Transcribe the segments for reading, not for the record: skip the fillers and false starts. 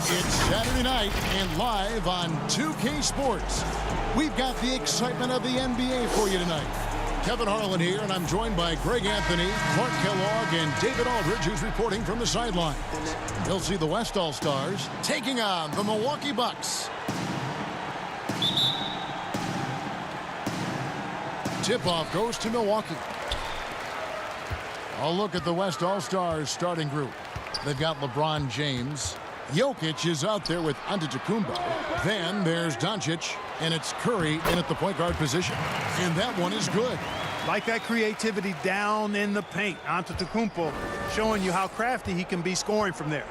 It's Saturday night and live on 2K Sports. We've got the excitement of the NBA for you tonight. Kevin Harlan here, and I'm joined by Greg Anthony, Clark Kellogg, and David Aldridge, who's reporting from the sidelines. You'll see the West All-Stars taking on the Milwaukee Bucks. Tip-off goes to Milwaukee. I'll look at the West All-Stars starting group. They've got LeBron James. Jokic is out there with Antetokounmpo. Then there's Doncic, and it's Curry in at the point guard position. And that one is good. Like that creativity down in the paint. Antetokounmpo showing you how crafty he can be scoring from there.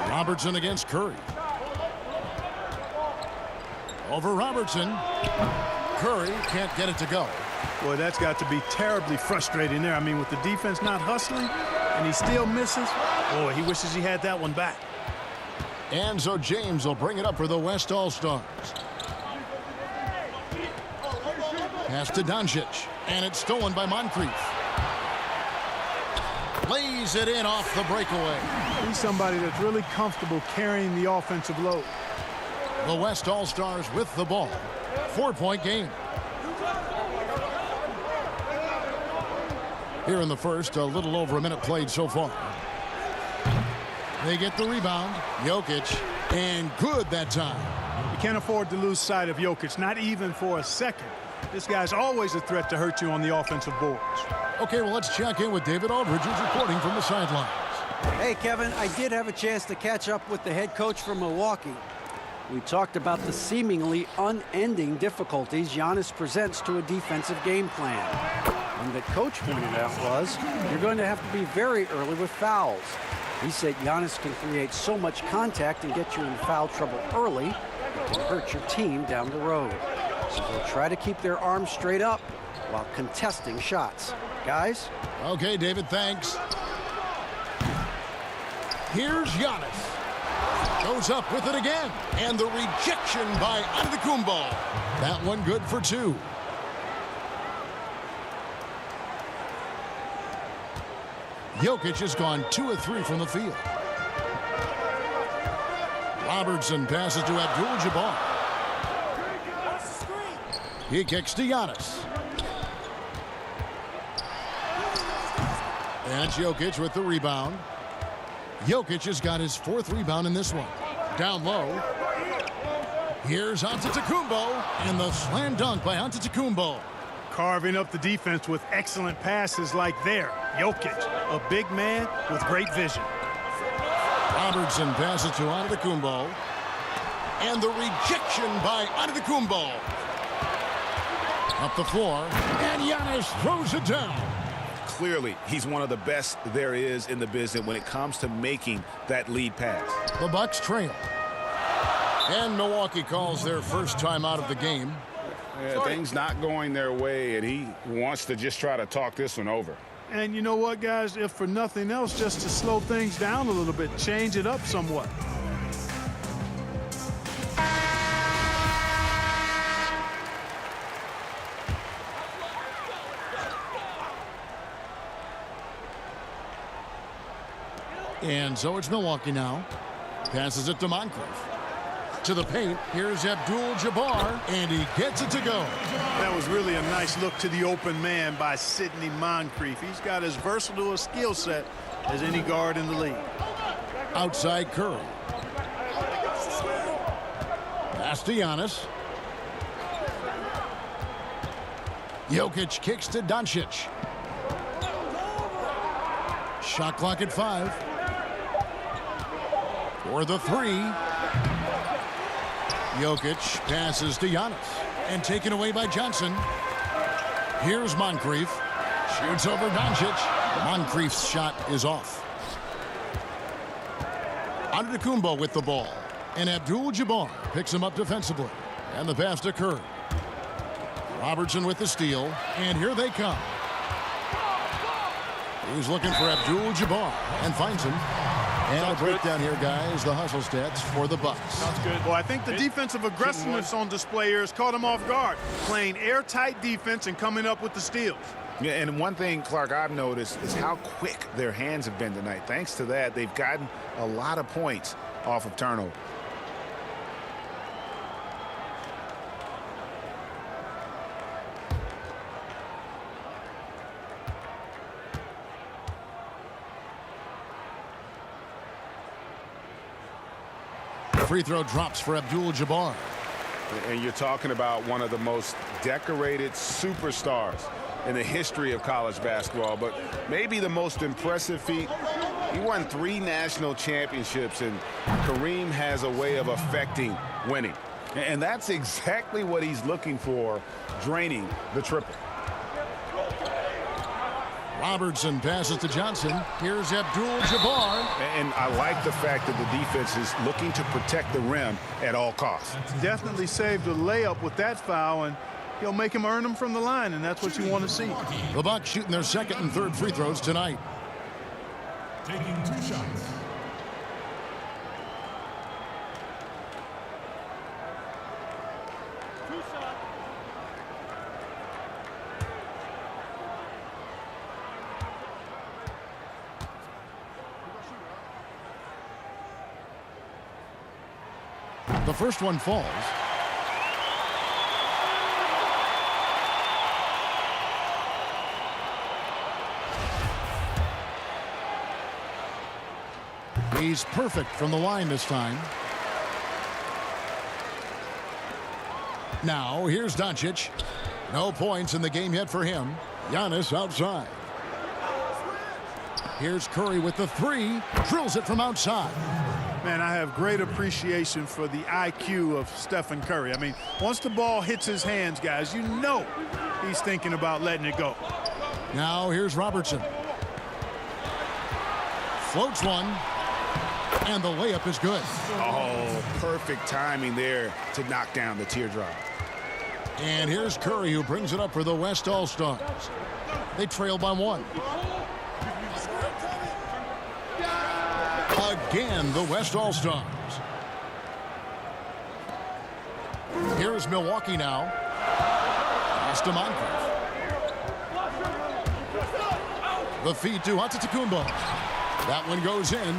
Robertson against Curry. Over Robertson. Curry can't get it to go. Boy, that's got to be terribly frustrating there. I mean, with the defense not hustling, and he still misses. Boy, he wishes he had that one back. And so James will bring it up for the West All-Stars. Pass to Doncic, and it's stolen by Moncrief. Lays it in off the breakaway. He's somebody that's really comfortable carrying the offensive load. The West All-Stars with the ball. 4-point game. Here in the first, a little over a minute played so far. They get the rebound. Jokic, and good that time. You can't afford to lose sight of Jokic, not even for a second. This guy's always a threat to hurt you on the offensive boards. Okay, well, let's check in with David Aldridge, who's reporting from the sidelines. Hey, Kevin, I did have a chance to catch up with the head coach from Milwaukee. We talked about the seemingly unending difficulties Giannis presents to a defensive game plan. And that coach pointed out was, you're going to have to be very early with fouls. He said Giannis can create so much contact and get you in foul trouble early, it can hurt your team down the road. So they'll try to keep their arms straight up while contesting shots. Guys? Okay, David, thanks. Here's Giannis. Goes up with it again. And the rejection by Antetokounmpo. That one good for two. Jokic has gone 2 of 3 from the field. Robertson passes to Abdul-Jabbar. He kicks to Giannis. And it's Jokic with the rebound. Jokic has got his 4th rebound in this one. Down low. Here's Antetokounmpo, and the slam dunk by Antetokounmpo. Carving up the defense with excellent passes like there. Jokic, a big man with great vision. Robertson passes to Antetokounmpo. And the rejection by Antetokounmpo. Up the floor, and Giannis throws it down. Clearly, he's one of the best there is in the business when it comes to making that lead pass. The Bucks trail. And Milwaukee calls their first time out of the game. Yeah, things not going their way, and he wants to just try to talk this one over. And you know what, guys? If for nothing else, just to slow things down a little bit, change it up somewhat. And so it's Milwaukee now. Passes it to Moncrief. To the paint, here's Abdul-Jabbar, and he gets it to go. That was really a nice look to the open man by Sidney Moncrief. He's got as versatile a skill set as any guard in the league. Outside Curry. Pass to Giannis. Jokic kicks to Doncic. Shot clock at 5. For the 3. Jokic passes to Giannis. And taken away by Johnson. Here's Moncrief. Shoots over Doncic. Moncrief's shot is off. Antetokounmpo with the ball. And Abdul-Jabbar picks him up defensively. And the pass to Curry. Robertson with the steal. And here they come. He's looking for Abdul-Jabbar and finds him. And a breakdown here, guys. The hustle stats for the Bucks. Sounds good. Well, I think the defensive aggressiveness on display here has caught him off guard. Playing airtight defense and coming up with the steals. Yeah, and one thing, Clark, I've noticed is how quick their hands have been tonight. Thanks to that, they've gotten a lot of points off of turnover. Free throw drops for Abdul-Jabbar. And you're talking about one of the most decorated superstars in the history of college basketball, but maybe the most impressive feat. He won 3 national championships, and Kareem has a way of affecting winning. And that's exactly what he's looking for, draining the triple. Robertson passes to Johnson. Here's Abdul-Jabbar. And I like the fact that the defense is looking to protect the rim at all costs. Definitely saved a layup with that foul, and he'll make him earn them from the line, and that's what you want to see. The Bucks shooting their second and third free throws tonight. Taking 2 shots. The first one falls. He's perfect from the line this time. Now, here's Doncic. No points in the game yet for him. Giannis outside. Here's Curry with the 3. Drills it from outside. Man, I have great appreciation for the IQ of Stephen Curry. I mean, once the ball hits his hands, guys, you know he's thinking about letting it go. Now, here's Robertson. Floats one. And the layup is good. Oh, perfect timing there to knock down the teardrop. And here's Curry, who brings it up for the West All-Stars. They trail by 1. Again, the West All-Stars. Here's Milwaukee now. Pass to Moncrief. The feed to Antetokounmpo. That one goes in.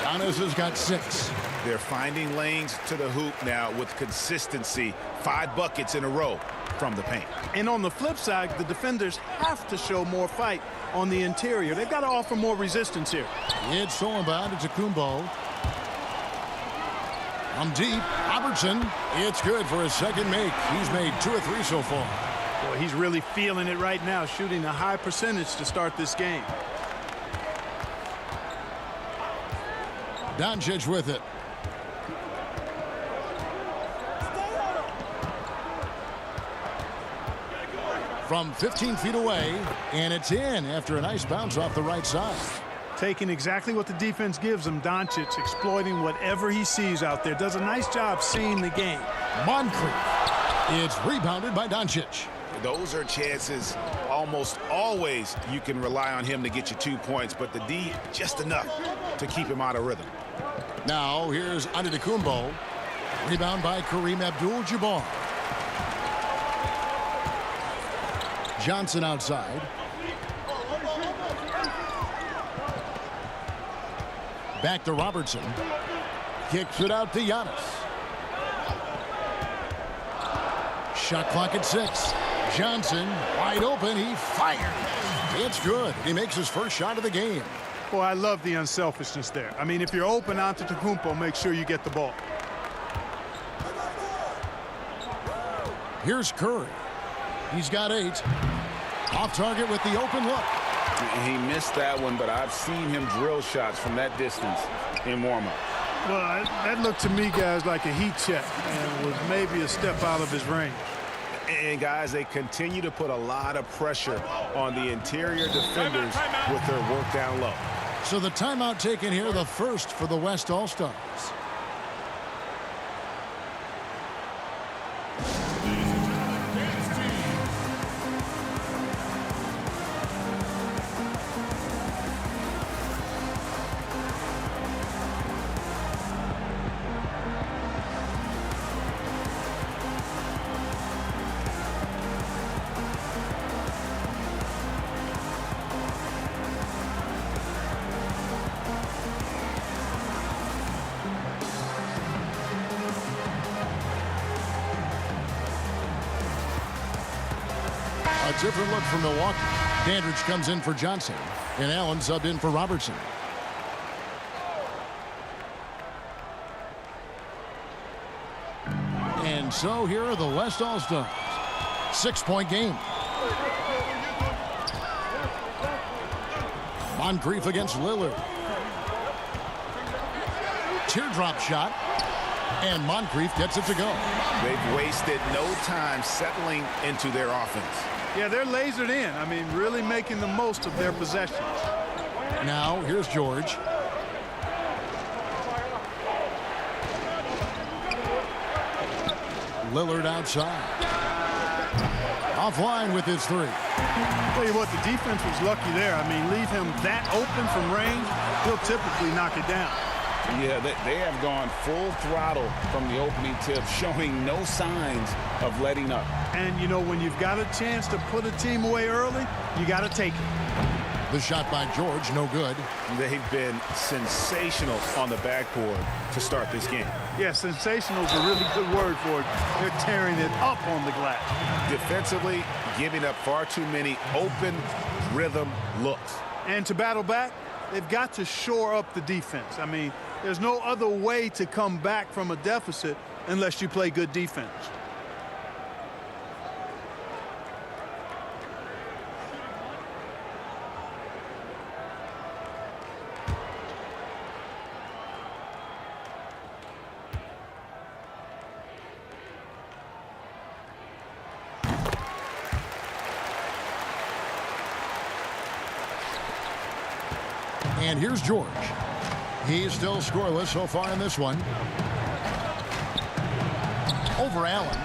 Giannis has got 6. They're finding lanes to the hoop now with consistency. 5 buckets in a row from the paint. And on the flip side, the defenders have to show more fight on the interior. They've got to offer more resistance here. It's stolen by Antetokounmpo. From deep, Robertson. It's good for his second make. He's made 2 or 3 so far. Boy, he's really feeling it right now, shooting a high percentage to start this game. Doncic with it. From 15 feet away, and it's in after a nice bounce off the right side. Taking exactly what the defense gives him, Doncic exploiting whatever he sees out there. Does a nice job seeing the game. Moncrief. It's rebounded by Doncic. Those are chances almost always you can rely on him to get you 2 points, but the D just enough to keep him out of rhythm. Now here's Antetokounmpo. Rebound by Kareem Abdul-Jabbar. Johnson outside. Back to Robertson. Kicks it out to Giannis. Shot clock at 6. Johnson wide open. He fires. It's good. He makes his first shot of the game. Boy, I love the unselfishness there. I mean, if you're open, Antetokounmpo, make sure you get the ball. Here's Curry. He's got 8. Off target with the open look. He missed that one, but I've seen him drill shots from that distance in warm-up. Well, that looked to me, guys, like a heat check and was maybe a step out of his range. And, guys, they continue to put a lot of pressure on the interior defenders with their work down low. So the timeout taken here, the first for the West All-Stars. different look for Milwaukee. Dandridge comes in for Johnson, and Allen subbed in for Robertson. And so here are the West All-Stars. 6-point game. Moncrief against Lillard. Teardrop shot. And Moncrief gets it to go. They've wasted no time settling into their offense. Yeah, they're lasered in. I mean, really making the most of their possessions. Now, here's George. Lillard outside. Offline with his three. Tell you what, the defense was lucky there. I mean, leave him that open from range, he'll typically knock it down. Yeah, they have gone full throttle from the opening tip, showing no signs of letting up. And, you know, when you've got a chance to put a team away early, you got to take it. The shot by George, no good. They've been sensational on the backboard to start this game. Yeah, sensational is a really good word for it. They're tearing it up on the glass. Defensively, giving up far too many open rhythm looks. And to battle back, they've got to shore up the defense. I mean, there's no other way to come back from a deficit unless you play good defense. And here's George. He's still scoreless so far in this one. Over Allen.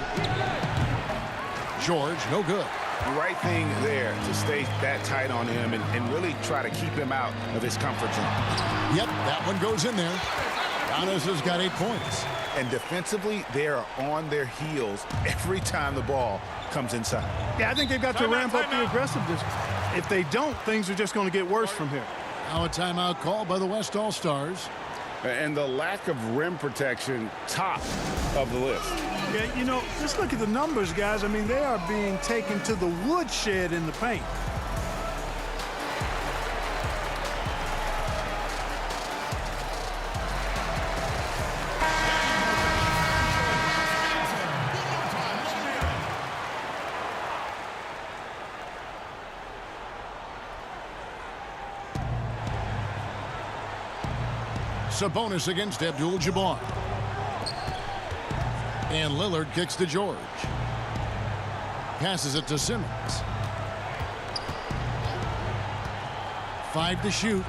George, no good. The right thing there to stay that tight on him and really try to keep him out of his comfort zone. Yep, that one goes in there. Giannis has got 8 points. And defensively, they are on their heels every time the ball comes inside. Yeah, I think they've got to ramp up the aggressiveness. If they don't, things are just going to get worse from here. Now a timeout called by the West All-Stars. And the lack of rim protection, top of the list. Yeah, you know, just look at the numbers, guys. I mean, they are being taken to the woodshed in the paint. Sabonis against Abdul-Jabbar. And Lillard kicks to George. Passes it to Simmons. 5 to shoot.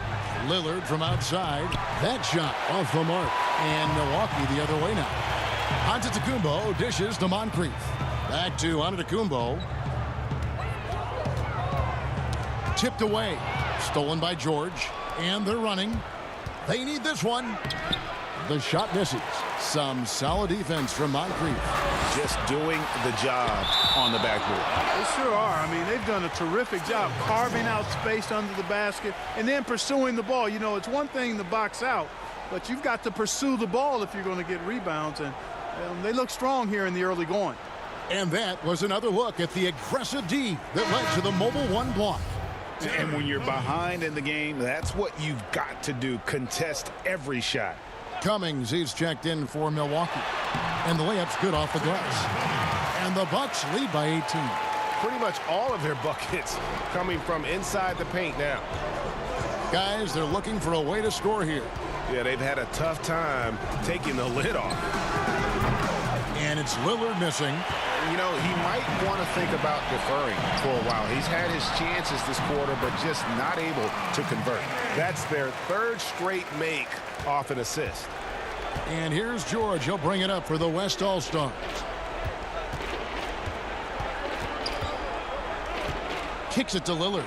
Lillard from outside. That shot off the mark. And Milwaukee the other way now. Antetokounmpo dishes to Moncrief. Back to Antetokounmpo. Tipped away. Stolen by George. And they're running. They need this one. The shot misses. Some solid defense from Moncrief. Just doing the job on the backboard. They sure are. I mean, they've done a terrific job carving out space under the basket and then pursuing the ball. You know, it's one thing to box out, but you've got to pursue the ball if you're going to get rebounds. And they look strong here in the early going. And that was another look at the aggressive D that led to the mobile one block. And when you're behind in the game, that's what you've got to do. Contest every shot. Cummings, he's checked in for Milwaukee. And the layup's good off the glass. And the Bucks lead by 18. Pretty much all of their buckets coming from inside the paint now. Guys, they're looking for a way to score here. Yeah, they've had a tough time taking the lid off. And it's Lillard missing. You know, he might want to think about deferring for a while. He's had his chances this quarter, but just not able to convert. That's their third straight make off an assist. And here's George. He'll bring it up for the West All-Stars. Kicks it to Lillard.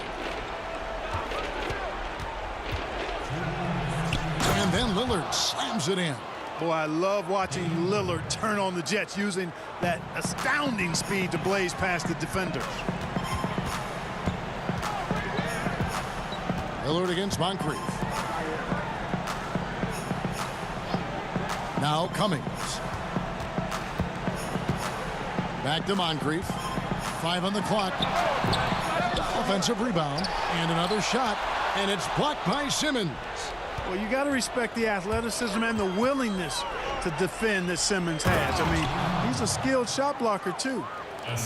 And then Lillard slams it in. Boy, I love watching Lillard turn on the Jets using that astounding speed to blaze past the defenders. Lillard against Moncrief. Now Cummings. Back to Moncrief. 5 on the clock. Offensive rebound and another shot, and it's blocked by Simmons. Well, you got to respect the athleticism and the willingness to defend that Simmons has. I mean, he's a skilled shot blocker, too.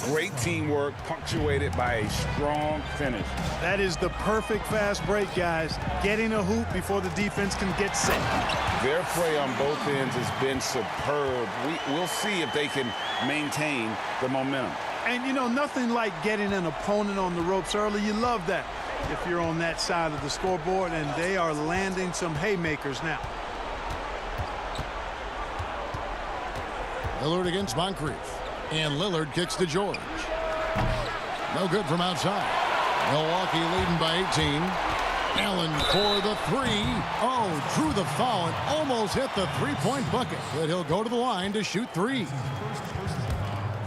Great teamwork punctuated by a strong finish. That is the perfect fast break, guys. Getting a hoop before the defense can get set. Their play on both ends has been superb. We'll see if they can maintain the momentum. And, you know, nothing like getting an opponent on the ropes early. You love that if you're on that side of the scoreboard, and they are landing some haymakers now. Lillard against Moncrief. And Lillard kicks to George. No good from outside. Milwaukee leading by 18. Allen for the 3. Oh, drew the foul and almost hit the three-point bucket. But he'll go to the line to shoot 3.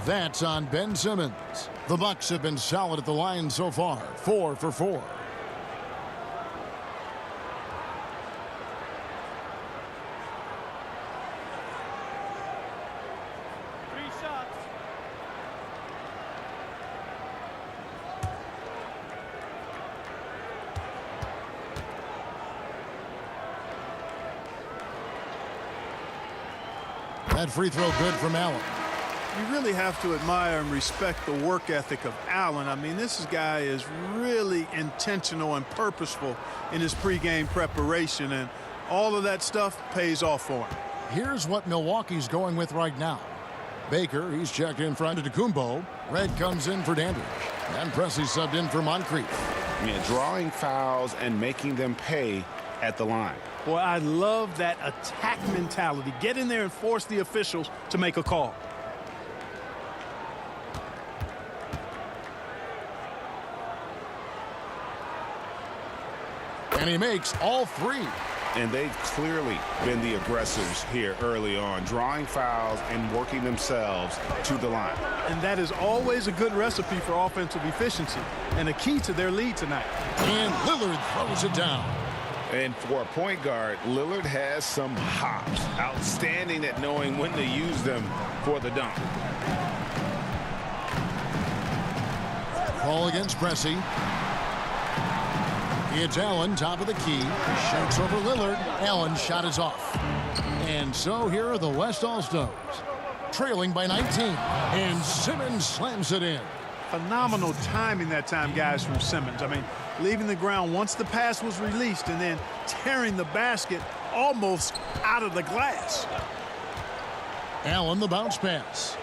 That's on Ben Simmons. The Bucks have been solid at the line so far. 4 for 4. That free throw good from Allen. You really have to admire and respect the work ethic of Allen. I mean, this guy is really intentional and purposeful in his pregame preparation, and all of that stuff pays off for him. Here's what Milwaukee's going with right now. Baker, he's checked in front of Tacumbo. Red comes in for Dandridge. And Pressey subbed in for Moncrief. Yeah, drawing fouls and making them pay at the line. Boy, I love that attack mentality. Get in there and force the officials to make a call. And he makes all 3. And they've clearly been the aggressors here early on, drawing fouls and working themselves to the line. And that is always a good recipe for offensive efficiency and a key to their lead tonight. And Lillard throws it down. And for a point guard, Lillard has some hops. Outstanding at knowing when to use them for the dunk. Ball against Pressey. It's Allen, top of the key. Shoots over Lillard. Allen's shot is off. And so here are the West All-Stars. Trailing by 19. And Simmons slams it in. Phenomenal timing that time, guys, from Simmons. I mean, leaving the ground once the pass was released and then tearing the basket almost out of the glass. Allen, the bounce pass.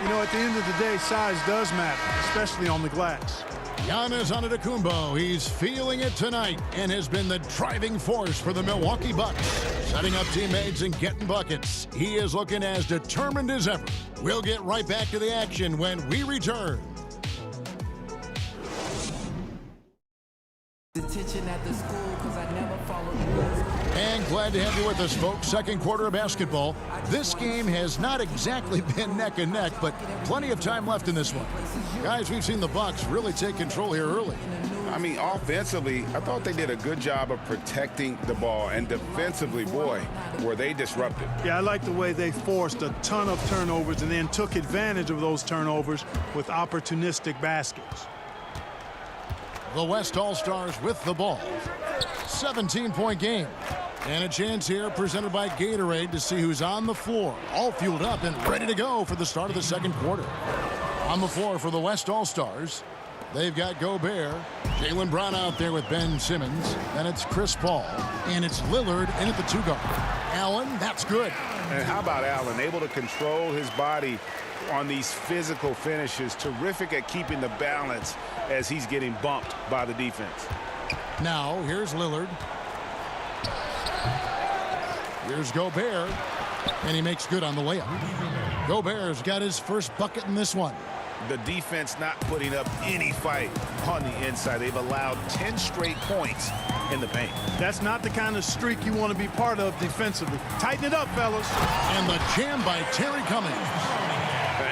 You know, at the end of the day, size does matter, especially on the glass. Giannis Antetokounmpo, he's feeling it tonight and has been the driving force for the Milwaukee Bucks. Setting up teammates and getting buckets. He is looking as determined as ever. We'll get right back to the action when we return. Detention at the school because I never followed rules. And glad to have you with us, folks. Second quarter of basketball. This game has not exactly been neck and neck, but plenty of time left in this one. Guys, we've seen the Bucks really take control here early. I mean, offensively, I thought they did a good job of protecting the ball. And defensively, boy, were they disruptive. Yeah, I like the way they forced a ton of turnovers and then took advantage of those turnovers with opportunistic baskets. The West All-Stars with the ball. 17-point game. And a chance here presented by Gatorade to see who's on the floor. All fueled up and ready to go for the start of the second quarter. On the floor for the West All-Stars, they've got Gobert. Jaylen Brown out there with Ben Simmons. Then it's Chris Paul. And it's Lillard in at the 2-guard. Allen, that's good. And how about Allen, able to control his body on these physical finishes. Terrific at keeping the balance as he's getting bumped by the defense. Now, here's Lillard. Here's Gobert. And he makes good on the layup. Gobert's got his first bucket in this one. The defense not putting up any fight on the inside. They've allowed 10 straight points in the paint. That's not the kind of streak you want to be part of defensively. Tighten it up, fellas. And the jam by Terry Cummings.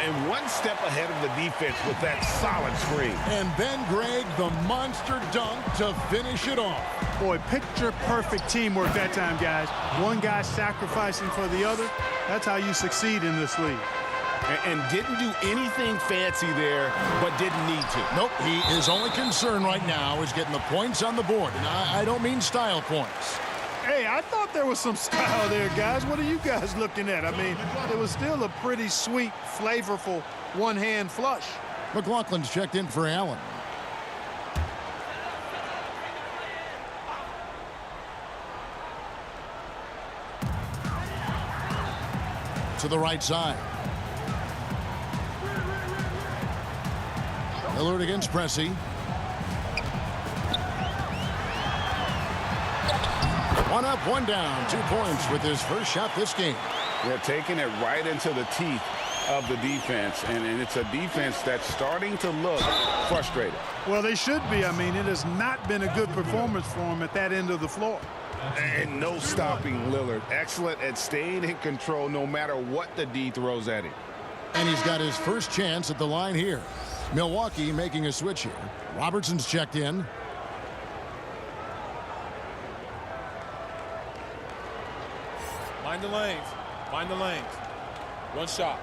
And one step ahead of the defense with that solid screen. And then Greg, the monster dunk to finish it off. Boy, picture-perfect teamwork that time, guys. One guy sacrificing for the other. That's how you succeed in this league. And didn't do anything fancy there, but didn't need to. Nope, his only concern right now is getting the points on the board. And I don't mean style points. Hey, I thought there was some style there, guys. What are you guys looking at? I mean, it was still a pretty sweet, flavorful one-hand flush. McLaughlin's checked in for Allen. To the right side. Lillard against Pressey. One up, one down. 2 points with his first shot this game. They're taking it right into the teeth of the defense, and it's a defense that's starting to look frustrated. Well, they should be. I mean, it has not been a good performance for them at that end of the floor. And no stopping Lillard. Excellent at staying in control no matter what the D throws at him. And he's got his first chance at the line here. Milwaukee making a switch here. Robertson's checked in. Mind the lanes. Mind the lanes. One shot.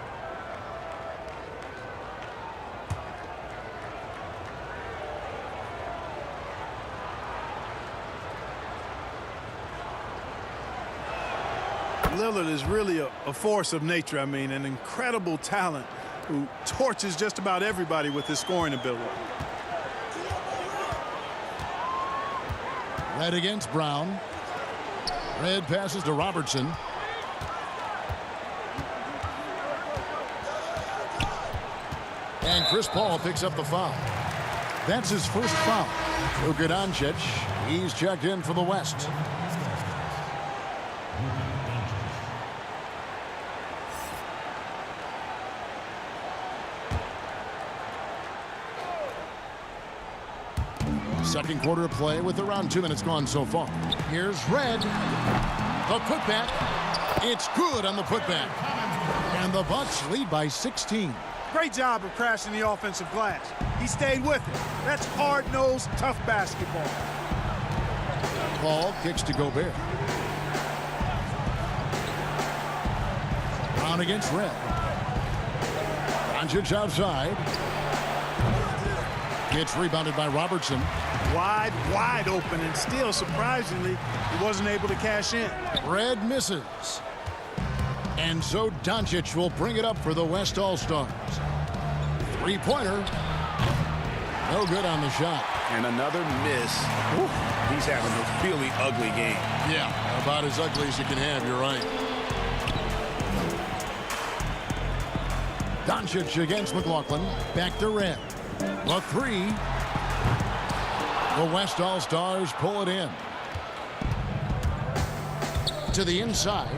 Lillard is really a force of nature. I mean, an incredible talent who torches just about everybody with his scoring ability. Red against Brown. Red passes to Robertson. And Chris Paul picks up the foul. That's his first foul. Luka Doncic, he's checked in for the West. Second quarter of play with around 2 minutes gone so far. Here's Red. The putback. It's good on the putback. And the Bucks lead by 16. Great job of crashing the offensive glass. He stayed with it. That's hard-nosed, tough basketball. Paul kicks to Gobert. Brown against Red. Doncic outside. Gets rebounded by Robertson. Wide open, and still, surprisingly, he wasn't able to cash in. Red misses. And so Doncic will bring it up for the West All-Stars. Three-pointer. No good on the shot. And another miss. He's having a really ugly game. Yeah, about as ugly as you can have, you're right. Doncic against McLaughlin. Back to Red. The three. The West All-Stars pull it in. To the inside.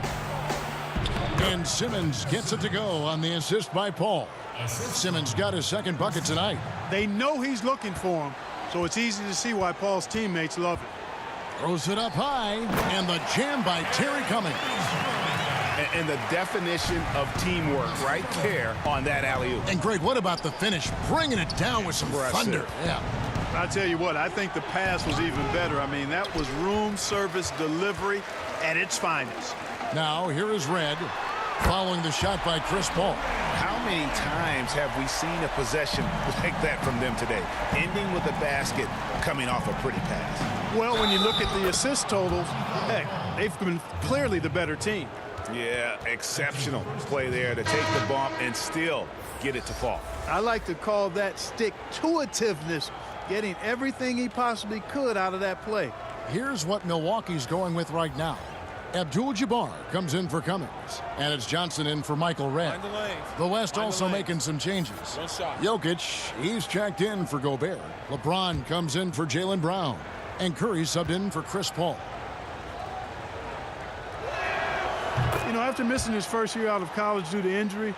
And Simmons gets it to go on the assist by Paul. Simmons got his second bucket tonight. They know he's looking for him, so it's easy to see why Paul's teammates love it. Throws it up high, and the jam by Terry Cummings. And the definition of teamwork right there on that alley-oop. And Greg, what about the finish? Bringing it down with some thunder. Yeah. I tell you what, I think the pass was even better. I mean, that was room service delivery at its finest. Now, here is Red, following the shot by Chris Paul. How many times have we seen a possession like that from them today? Ending with a basket, coming off a pretty pass. Well, when you look at the assist totals, heck, they've been clearly the better team. Yeah, exceptional play there to take the bump and still get it to fall. I like to call that stick-to-itiveness, getting everything he possibly could out of that play. Here's what Milwaukee's going with right now. Abdul-Jabbar comes in for Cummings, and it's Johnson in for Michael Red. The West also making some changes. Jokic, he's checked in for Gobert. LeBron comes in for Jaylen Brown, and Curry subbed in for Chris Paul. You know, after missing his first year out of college due to injury,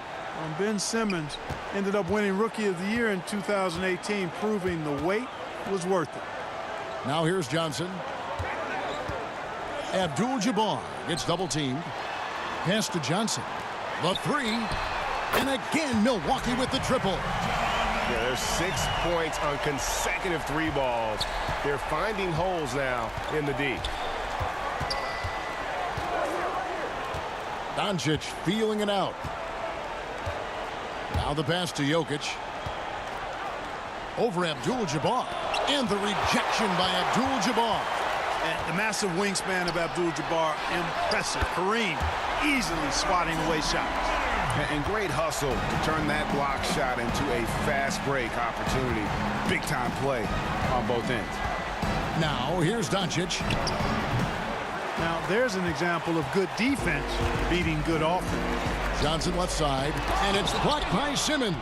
Ben Simmons ended up winning Rookie of the Year in 2018, proving the wait was worth it. Now here's Johnson. Abdul-Jabbar gets double-teamed. Pass to Johnson. The three. And again, Milwaukee with the triple. Yeah, there's 6 points on consecutive three balls. They're finding holes now in the D. Doncic feeling it out. Now the pass to Jokic. Over Abdul-Jabbar. And the rejection by Abdul-Jabbar. And the massive wingspan of Abdul-Jabbar, impressive. Kareem easily swatting away shots. And great hustle to turn that block shot into a fast break opportunity. Big time play on both ends. Now here's Doncic. Now there's an example of good defense beating good offense. Johnson left side, and it's blocked by Simmons.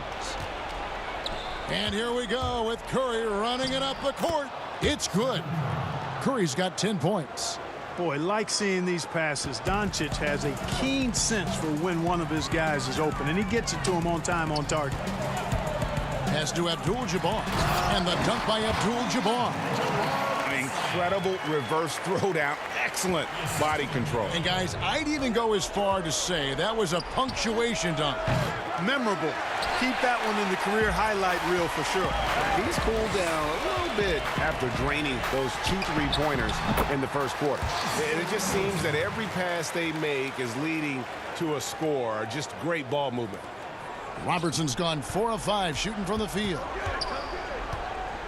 And here we go with Curry running it up the court. It's good. Curry's got 10 points. Boy, like seeing these passes. Doncic has a keen sense for when one of his guys is open, and he gets it to him on time, on target. Pass to Abdul-Jabbar, and the dunk by Abdul-Jabbar. An incredible reverse throwdown. Excellent body control. And guys, I'd even go as far to say that was a punctuation dunk. Memorable. Keep that one in the career highlight reel for sure. He's cooled down a little bit after draining those 2 3-pointers in the first quarter. And it just seems that every pass they make is leading to a score. Just great ball movement. Robertson's gone 4 of 5 shooting from the field.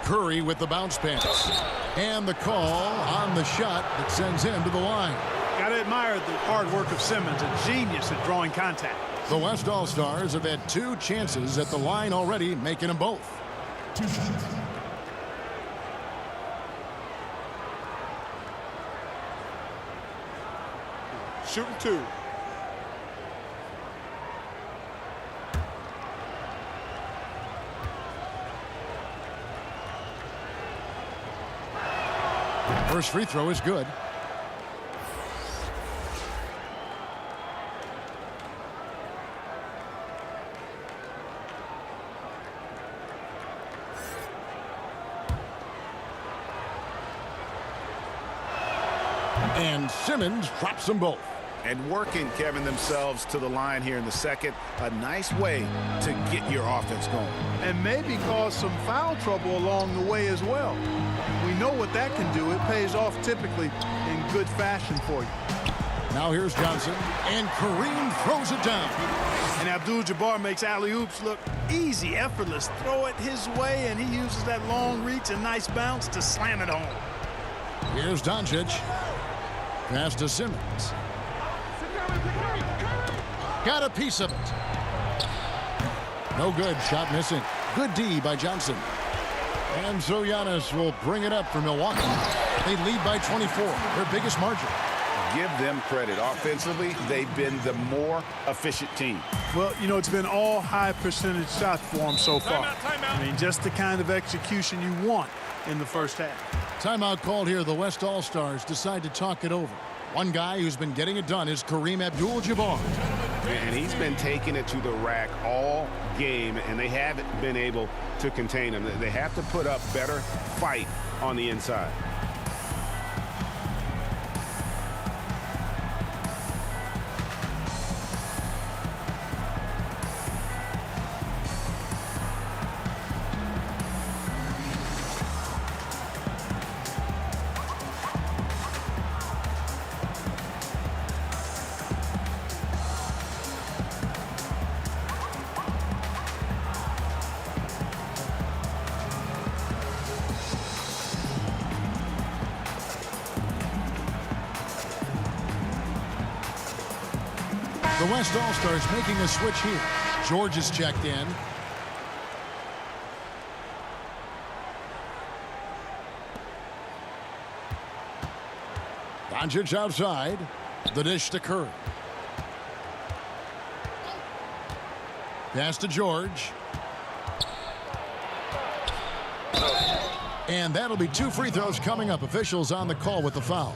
Curry with the bounce pass. And the call on the shot that sends him to the line. Got to admire the hard work of Simmons, a genius at drawing contact. The West All-Stars have had 2 chances at the line already, making them both. 2 shots. Shooting 2. First free throw is good. And Simmons drops them both. And working, Kevin, themselves to the line here in the second. A nice way to get your offense going. And maybe cause some foul trouble along the way as well. We know what that can do. It pays off typically in good fashion for you. Now here's Johnson, and Kareem throws it down. And Abdul-Jabbar makes alley-oops look easy, effortless. Throw it his way, and he uses that long reach and nice bounce to slam it home. Here's Doncic. Pass to Simmons. Got a piece of it. No good. Shot missing. Good D by Johnson. And so Giannis will bring it up for Milwaukee. They lead by 24, their biggest margin. Give them credit. Offensively, they've been the more efficient team. Well, you know, it's been all high percentage shots for them so far. Timeout. I mean, just the kind of execution you want in the first half. Timeout called here. The West All-Stars decide to talk it over. One guy who's been getting it done is Kareem Abdul-Jabbar. And he's been taking it to the rack all game, and they haven't been able to contain him. They have to put up better fight on the inside. The West All-Stars making a switch here. George is checked in. Doncic outside. The dish to Curry. Pass to George. And that'll be 2 free throws coming up. Officials on the call with the foul.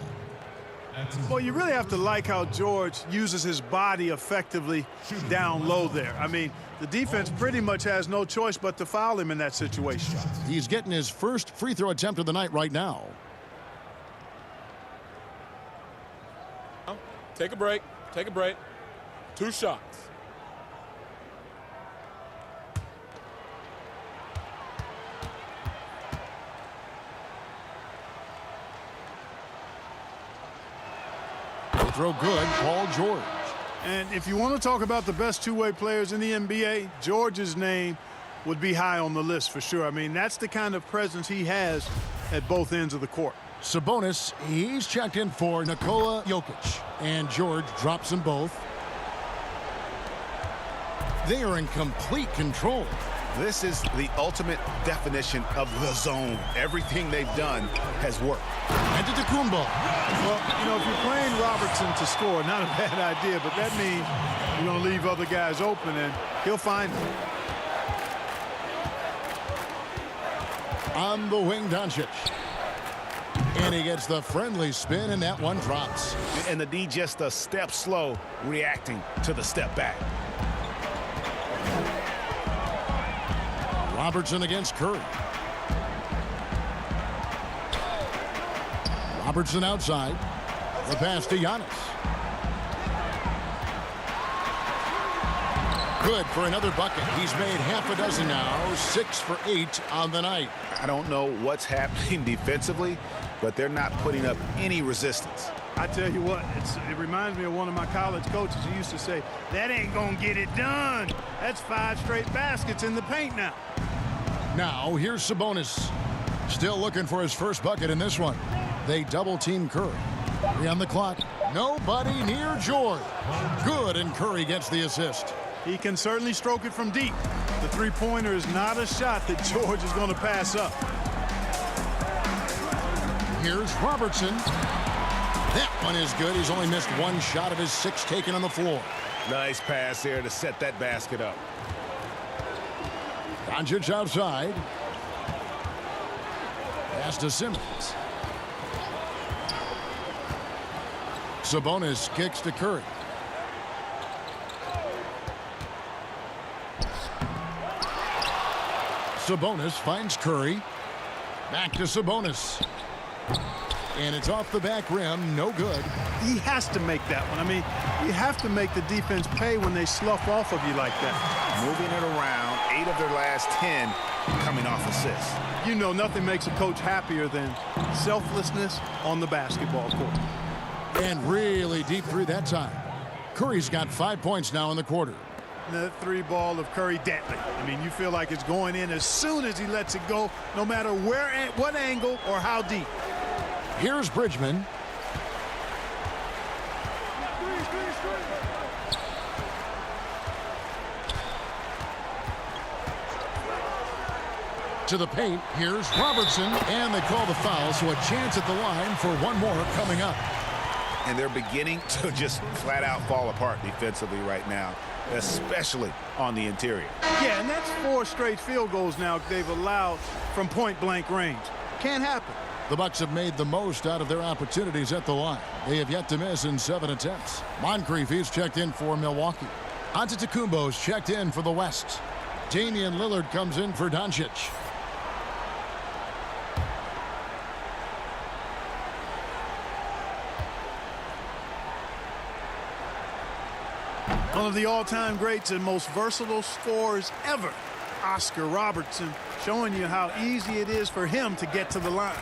Well, you really have to like how George uses his body effectively down low there. I mean, the defense pretty much has no choice but to foul him in that situation. He's getting his first free throw attempt of the night right now. Take a break. Take a break. 2 shots. Throw good, Paul George. And if you want to talk about the best two-way players in the NBA, George's name would be high on the list for sure. I mean, that's the kind of presence he has at both ends of the court. Sabonis, he's checked in for Nikola Jokic, and George drops them both. They are in complete control. This is the ultimate definition of the zone. Everything they've done has worked. Antetokounmpo. Well, you know, if you're playing Robertson to score, not a bad idea, but that means you're going to leave other guys open, and he'll find them. On the wing, Doncic. And he gets the friendly spin, and that one drops. And the D just a step slow, reacting to the step back. Robertson against Curry. Robertson outside. The pass to Giannis. Good for another bucket. He's made half a dozen now. 6 for 8 on the night. I don't know what's happening defensively, but they're not putting up any resistance. I tell you what, it reminds me of one of my college coaches who used to say, that ain't going to get it done. That's 5 straight baskets in the paint now. Now, here's Sabonis. Still looking for his first bucket in this one. They double-team Curry. 3 on the clock. Nobody near George. Good, and Curry gets the assist. He can certainly stroke it from deep. The three-pointer is not a shot that George is going to pass up. Here's Robertson. That one is good. He's only missed 1 shot of his 6 taken on the floor. Nice pass there to set that basket up. Doncic outside. Pass to Simmons. Sabonis kicks to Curry. Sabonis finds Curry. Back to Sabonis. And it's off the back rim. No good. He has to make that one. I mean, you have to make the defense pay when they slough off of you like that. Moving it around, 8 of their last 10 coming off assists. You know, nothing makes a coach happier than selflessness on the basketball court. And really deep through that time. Curry's got 5 points now in the quarter. That 3 ball of Curry deadly. I mean, you feel like it's going in as soon as he lets it go, no matter where, what angle, or how deep. Here's Bridgman. To the paint. Here's Robertson. And they call the foul, so a chance at the line for one more coming up. And they're beginning to just flat out fall apart defensively right now, especially on the interior. Yeah, and that's 4 straight field goals now they've allowed from point-blank range. Can't happen. The Bucks have made the most out of their opportunities at the line. They have yet to miss in 7 attempts. Moncrief is checked in for Milwaukee. Antetokounmpo's checked in for the West. Damian Lillard comes in for Doncic. One of the all-time greats and most versatile scorers ever, Oscar Robertson, showing you how easy it is for him to get to the line.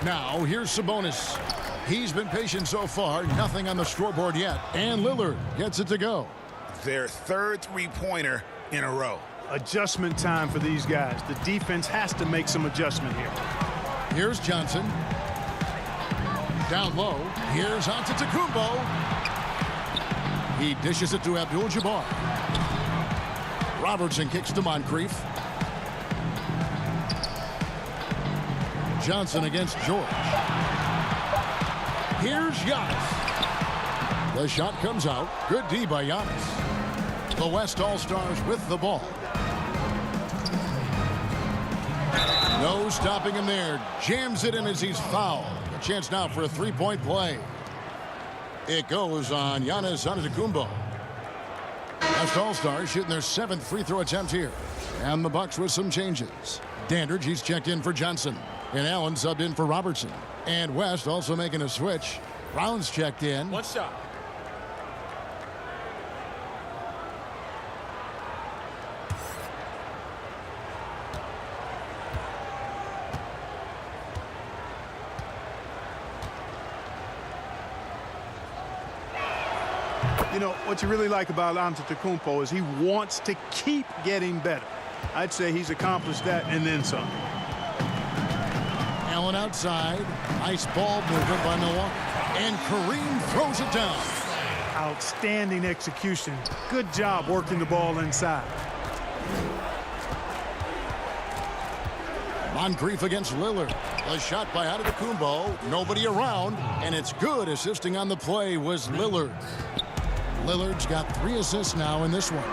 Now, here's Sabonis. He's been patient so far. Nothing on the scoreboard yet. And Lillard gets it to go. Their 3rd three-pointer in a row. Adjustment time for these guys. The defense has to make some adjustment here. Here's Johnson. Down low. Here's Antetokounmpo. He dishes it to Abdul-Jabbar. Robertson kicks to Moncrief. Johnson against George. Here's Giannis. The shot comes out. Good D by Giannis. The West All-Stars with the ball. No stopping him there. Jams it in as he's fouled. A chance now for a 3-point play. It goes on Giannis Antetokounmpo. West All-Stars shooting their 7th free throw attempt here. And the Bucks with some changes. Dandridge, he's checked in for Johnson. And Allen subbed in for Robertson. And West also making a switch. Brown's checked in. 1 shot. You know, what you really like about Antetokounmpo is he wants to keep getting better. I'd say he's accomplished that and then some. Allen outside. Nice ball movement by Milwaukee. And Kareem throws it down. Outstanding execution. Good job working the ball inside. Moncrief against Lillard. A shot by Antetokounmpo. Nobody around, and it's good. Assisting on the play was Lillard. Lillard's got 3 assists now in this one.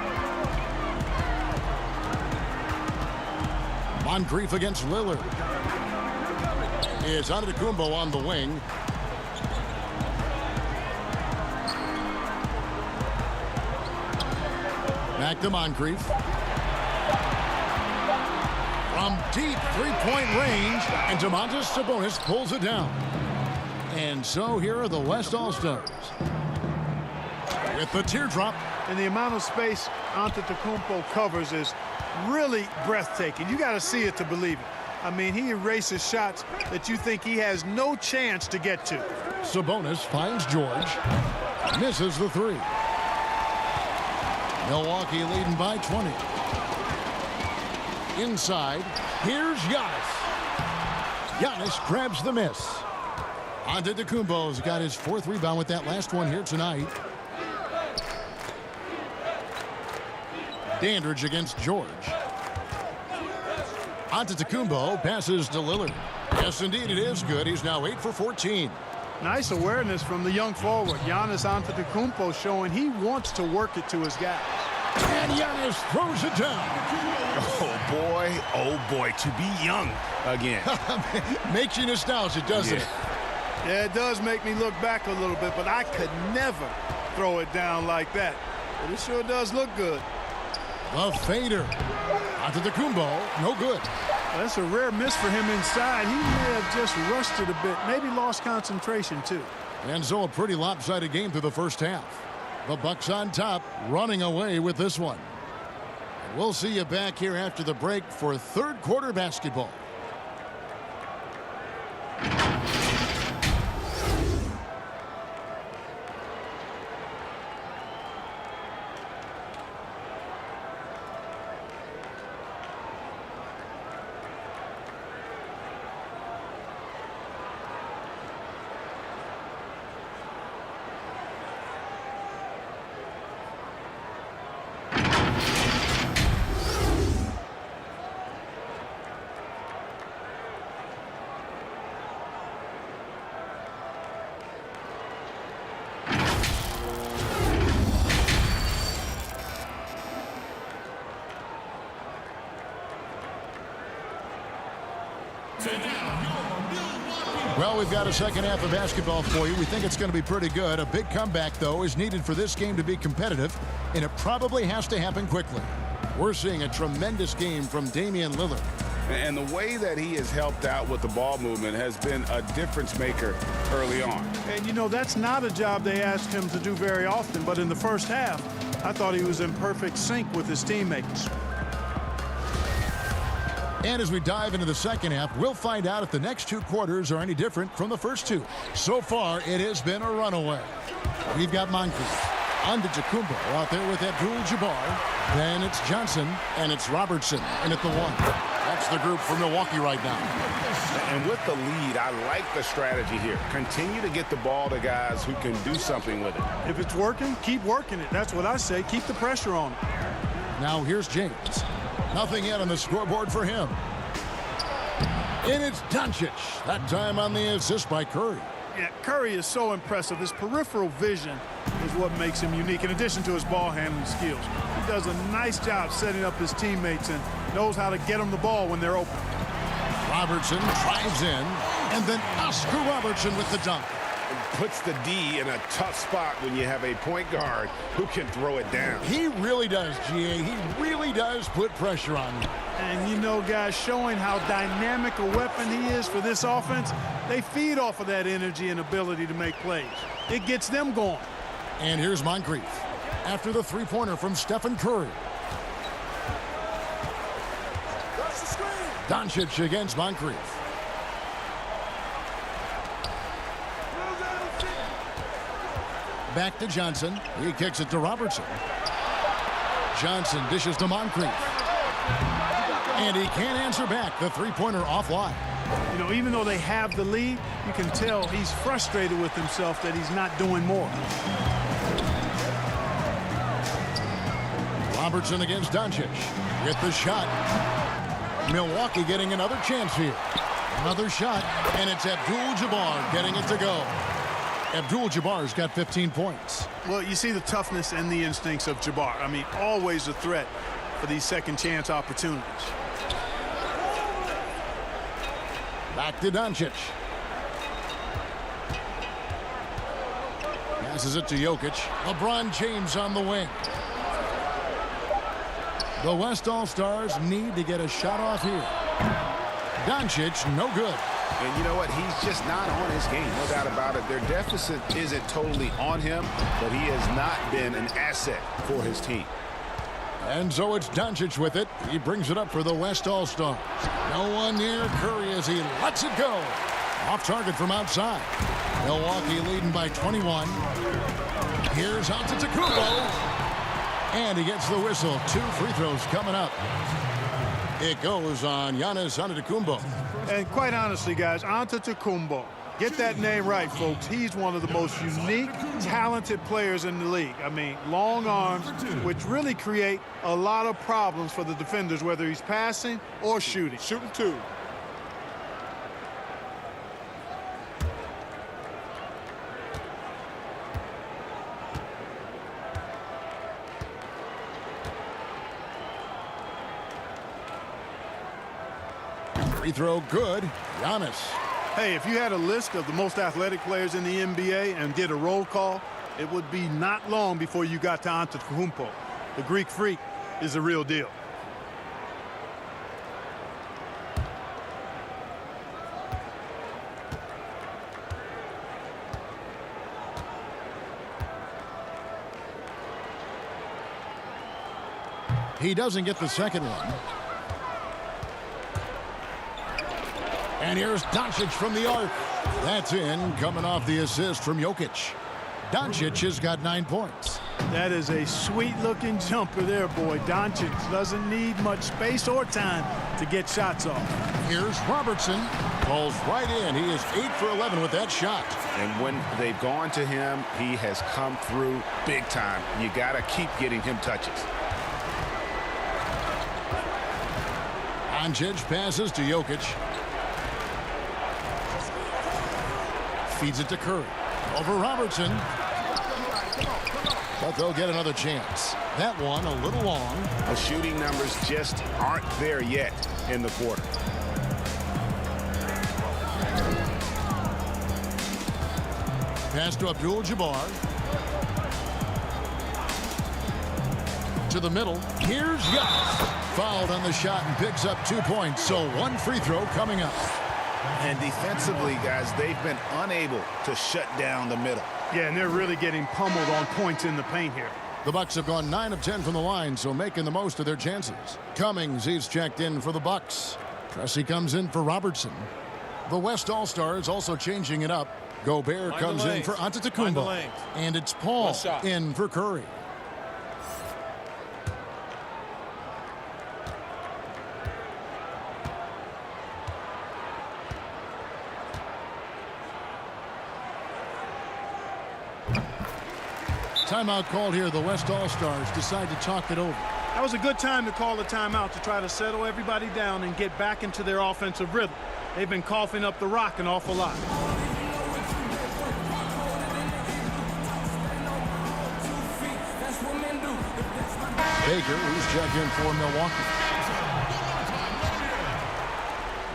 Moncrief against Lillard. It's Antetokounmpo on the wing. Back to Moncrief. From deep three-point range, and Domantas Sabonis pulls it down. And so here are the West All-Stars. With the teardrop. And the amount of space Antetokounmpo covers is really breathtaking. You got to see it to believe it. I mean, he erases shots that you think he has no chance to get to. Sabonis finds George. Misses the 3. Milwaukee leading by 20. Inside, here's Giannis. Giannis grabs the miss. Antetokounmpo's got his 4th rebound with that last one here tonight. Dandridge against George. Antetokounmpo passes to Lillard. Yes, indeed, it is good. He's now 8 for 14. Nice awareness from the young forward. Giannis Antetokounmpo showing he wants to work it to his guys. And Giannis throws it down. Oh boy, to be young again. Makes you nostalgic, doesn't it? Yeah, it does make me look back a little bit, but I could never throw it down like that. But it sure does look good. The fader. Antetokounmpo, no good. That's a rare miss for him inside. He may have just rushed it a bit, maybe lost concentration too. And so a pretty lopsided game through the first half. The Bucks on top, running away with this one. We'll see you back here after the break for 3rd quarter basketball. Well, we've got a second half of basketball for you. We think it's going to be pretty good. A big comeback, though, is needed for this game to be competitive, and it probably has to happen quickly. We're seeing a tremendous game from Damian Lillard. And the way that he has helped out with the ball movement has been a difference maker early on. And, you know, that's not a job they asked him to do very often, but in the first half, I thought he was in perfect sync with his teammates. And as we dive into the second half, we'll find out if the next 2 quarters are any different from the first 2. So far, it has been a runaway. We've got Moncrief, Antetokounmpo out there with Abdul-Jabbar. Then it's Johnson, and it's Robertson in at the 1. That's the group for Milwaukee right now. And with the lead, I like the strategy here. Continue to get the ball to guys who can do something with it. If it's working, keep working it. That's what I say. Keep the pressure on it. Now here's James. Nothing yet on the scoreboard for him. And it's Doncic. That time on the assist by Curry. Yeah, Curry is so impressive. His peripheral vision is what makes him unique, in addition to his ball handling skills. He does a nice job setting up his teammates and knows how to get them the ball when they're open. Robertson drives in, and then Oscar Robertson with the dunk. Puts the D in a tough spot when you have a point guard who can throw it down. He really does, GA. He really does put pressure on you. And, you know, guys, showing how dynamic a weapon he is for this offense, they feed off of that energy and ability to make plays. It gets them going. And here's Moncrief after the three-pointer from Stephen Curry. Doncic against Moncrief. Back to Johnson. He kicks it to Robertson. Johnson dishes to Moncrief. And he can't answer back. The three-pointer offline. You know, even though they have the lead, you can tell he's frustrated with himself that he's not doing more. Robertson against Doncic. With the shot. Milwaukee getting another chance here. Another shot, and it's Abdul-Jabbar getting it to go. Abdul-Jabbar's got 15 points. Well, you see the toughness and the instincts of Jabbar. I mean, always a threat for these second chance opportunities. Back to Doncic. Passes it to Jokic. LeBron James on the wing. The West All-Stars need to get a shot off here. Doncic, no good. And you know what? He's just not on his game. No doubt about it. Their deficit isn't totally on him, but he has not been an asset for his team. And so it's Doncic with it. He brings it up for the West All-Stars. No one near Curry as he lets it go. Off target from outside. Milwaukee leading by 21. Here's Antetokounmpo. And he gets the whistle. 2 free throws coming up. It goes on Giannis Antetokounmpo. And quite honestly, guys, Antetokounmpo, get that name right, folks. He's one of the most unique, talented players in the league. I mean, long arms, which really create a lot of problems for the defenders, whether he's passing or shooting. Shooting 2. Free throw good. Giannis. Hey, if you had a list of the most athletic players in the NBA and did a roll call, it would be not long before you got to Antetokounmpo. The Greek freak is the real deal. He doesn't get the second one. And here's Doncic from the arc. That's in, coming off the assist from Jokic. Doncic has got 9 points. That is a sweet-looking jumper there, boy. Doncic doesn't need much space or time to get shots off. Here's Robertson. Falls right in. He is 8 for 11 with that shot. And when they've gone to him, he has come through big time. You got to keep getting him touches. Doncic passes to Jokic. Feeds it to Curry. Over Robertson. But they'll get another chance. That one a little long. The shooting numbers just aren't there yet in the quarter. Pass to Abdul-Jabbar. To the middle. Here's Giannis. Fouled on the shot and picks up 2 points. So 1 free throw coming up. And defensively, guys, they've been unable to shut down the middle. Yeah, and they're really getting pummeled on points in the paint here. The Bucks have gone 9 of 10 from the line, so making the most of their chances. Cummings, he's checked in for the Bucks. Pressey comes in for Robertson. The West All-Stars also changing it up. Gobert comes in for Antetokounmpo. And it's Paul in for Curry. Timeout called here. The West All-Stars decide to talk it over. That was a good time to call a timeout to try to settle everybody down and get back into their offensive rhythm. They've been coughing up the rock an awful lot. Baker, who's checked in for Milwaukee.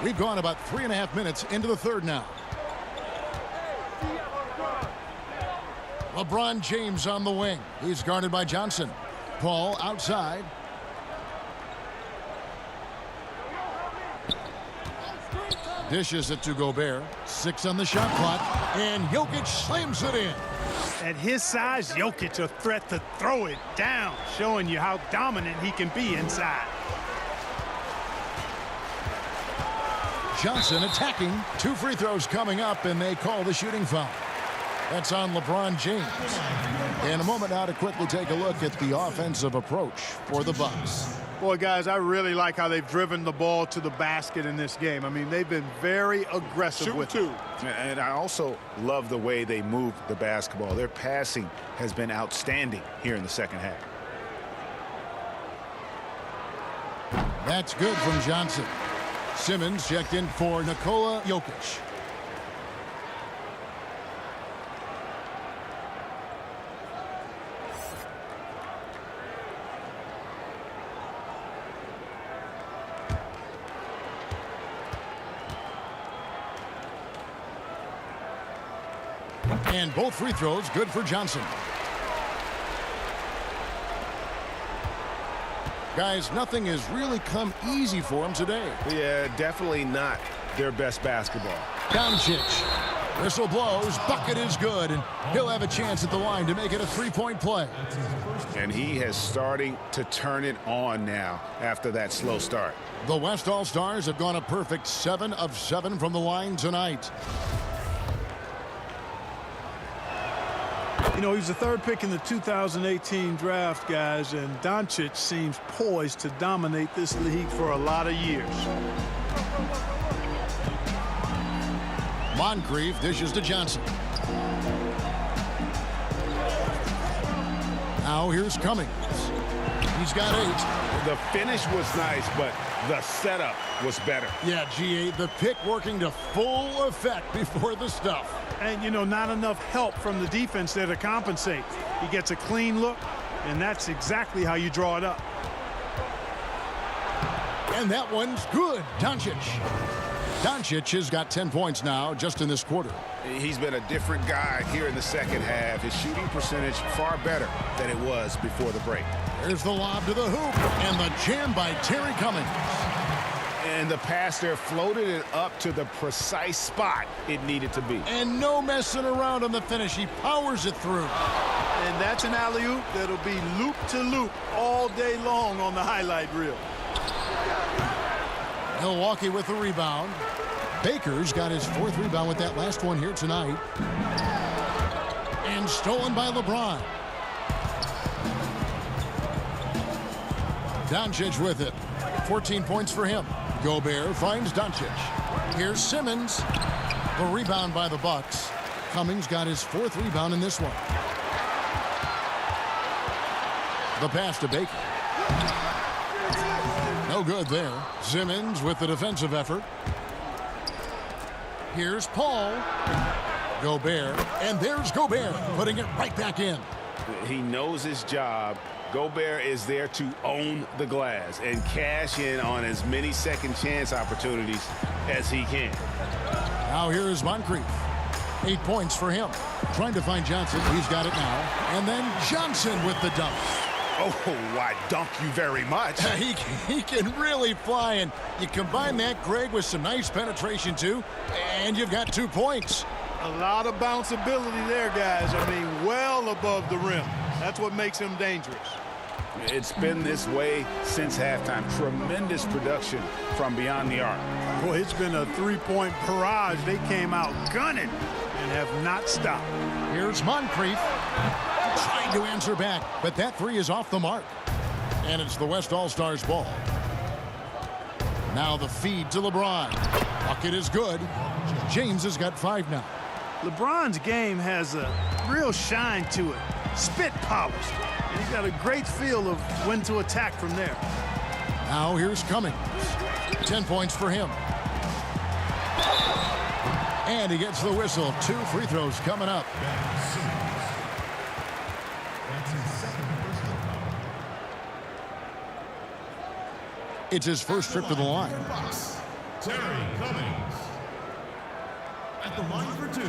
We've gone about 3.5 minutes into the third now. LeBron James on the wing. He's guarded by Johnson. Paul outside. Dishes it to Gobert. 6 on the shot clock. And Jokic slams it in. At his size, Jokic a threat to throw it down, showing you how dominant he can be inside. Johnson attacking. 2 free throws coming up, and they call the shooting foul. That's on LeBron James. In a moment now to quickly take a look at the offensive approach for the Bucks. Boy, guys, I really like how they've driven the ball to the basket in this game. I mean, they've been very aggressive with it. And I also love the way they move the basketball. Their passing has been outstanding here in the second half. That's good from Johnson. Simmons checked in for Nikola Jokic. And both free throws good for Johnson. Guys, nothing has really come easy for him today. Yeah, definitely not their best basketball. Doncic. Whistle blows. Bucket is good. And he'll have a chance at the line to make it a three-point play. And he has starting to turn it on now after that slow start. The West All-Stars have gone a perfect 7 of 7 from the line tonight. You know, he was the third pick in the 2018 draft, guys, and Doncic seems poised to dominate this league for a lot of years. Moncrief dishes to Johnson. Now here's Cummings. He's got 8. The finish was nice, but the setup was better. Yeah, GA, the pick working to full effect before the stuff. And, you know, not enough help from the defense there to compensate. He gets a clean look, and that's exactly how you draw it up. And that one's good. Doncic. Doncic has got 10 points now just in this quarter. He's been a different guy here in the second half. His shooting percentage far better than it was before the break. There's the lob to the hoop, and the jam by Terry Cummings. And the pass there floated it up to the precise spot it needed to be. And no messing around on the finish. He powers it through. And that's an alley-oop that'll be loop to loop all day long on the highlight reel. Milwaukee with the rebound. Baker's got his 4th rebound with that last one here tonight. And stolen by LeBron. Doncic with it. 14 points for him. Gobert finds Doncic. Here's Simmons. The rebound by the Bucks. Cummings got his 4th rebound in this one. The pass to Baker. No good there. Simmons with the defensive effort. Here's Paul. Gobert. And there's Gobert putting it right back in. He knows his job. Gobert is there to own the glass and cash in on as many second chance opportunities as he can. Now here is Moncrief. 8 points for him. Trying to find Johnson. He's got it now. And then Johnson with the dunk. Oh, why dunk you very much. He can really fly, and you combine that, Greg, with some nice penetration too, and you've got 2 points. A lot of bounceability there, guys. I mean, well above the rim. That's what makes him dangerous. It's been this way since halftime. Tremendous production from beyond the arc. Boy, it's been a three-point barrage. They came out gunning and have not stopped. Here's Moncrief trying to answer back, but that three is off the mark. And it's the West All-Stars ball. Now the feed to LeBron. Bucket is good. James has got 5 now. LeBron's game has a real shine to it. Spit polished. And he's got a great feel of when to attack from there. Now here's Cummings. 10 points for him. And he gets the whistle. 2 free throws coming up. It's his first trip to the line. Terry Cummings at the line for 2.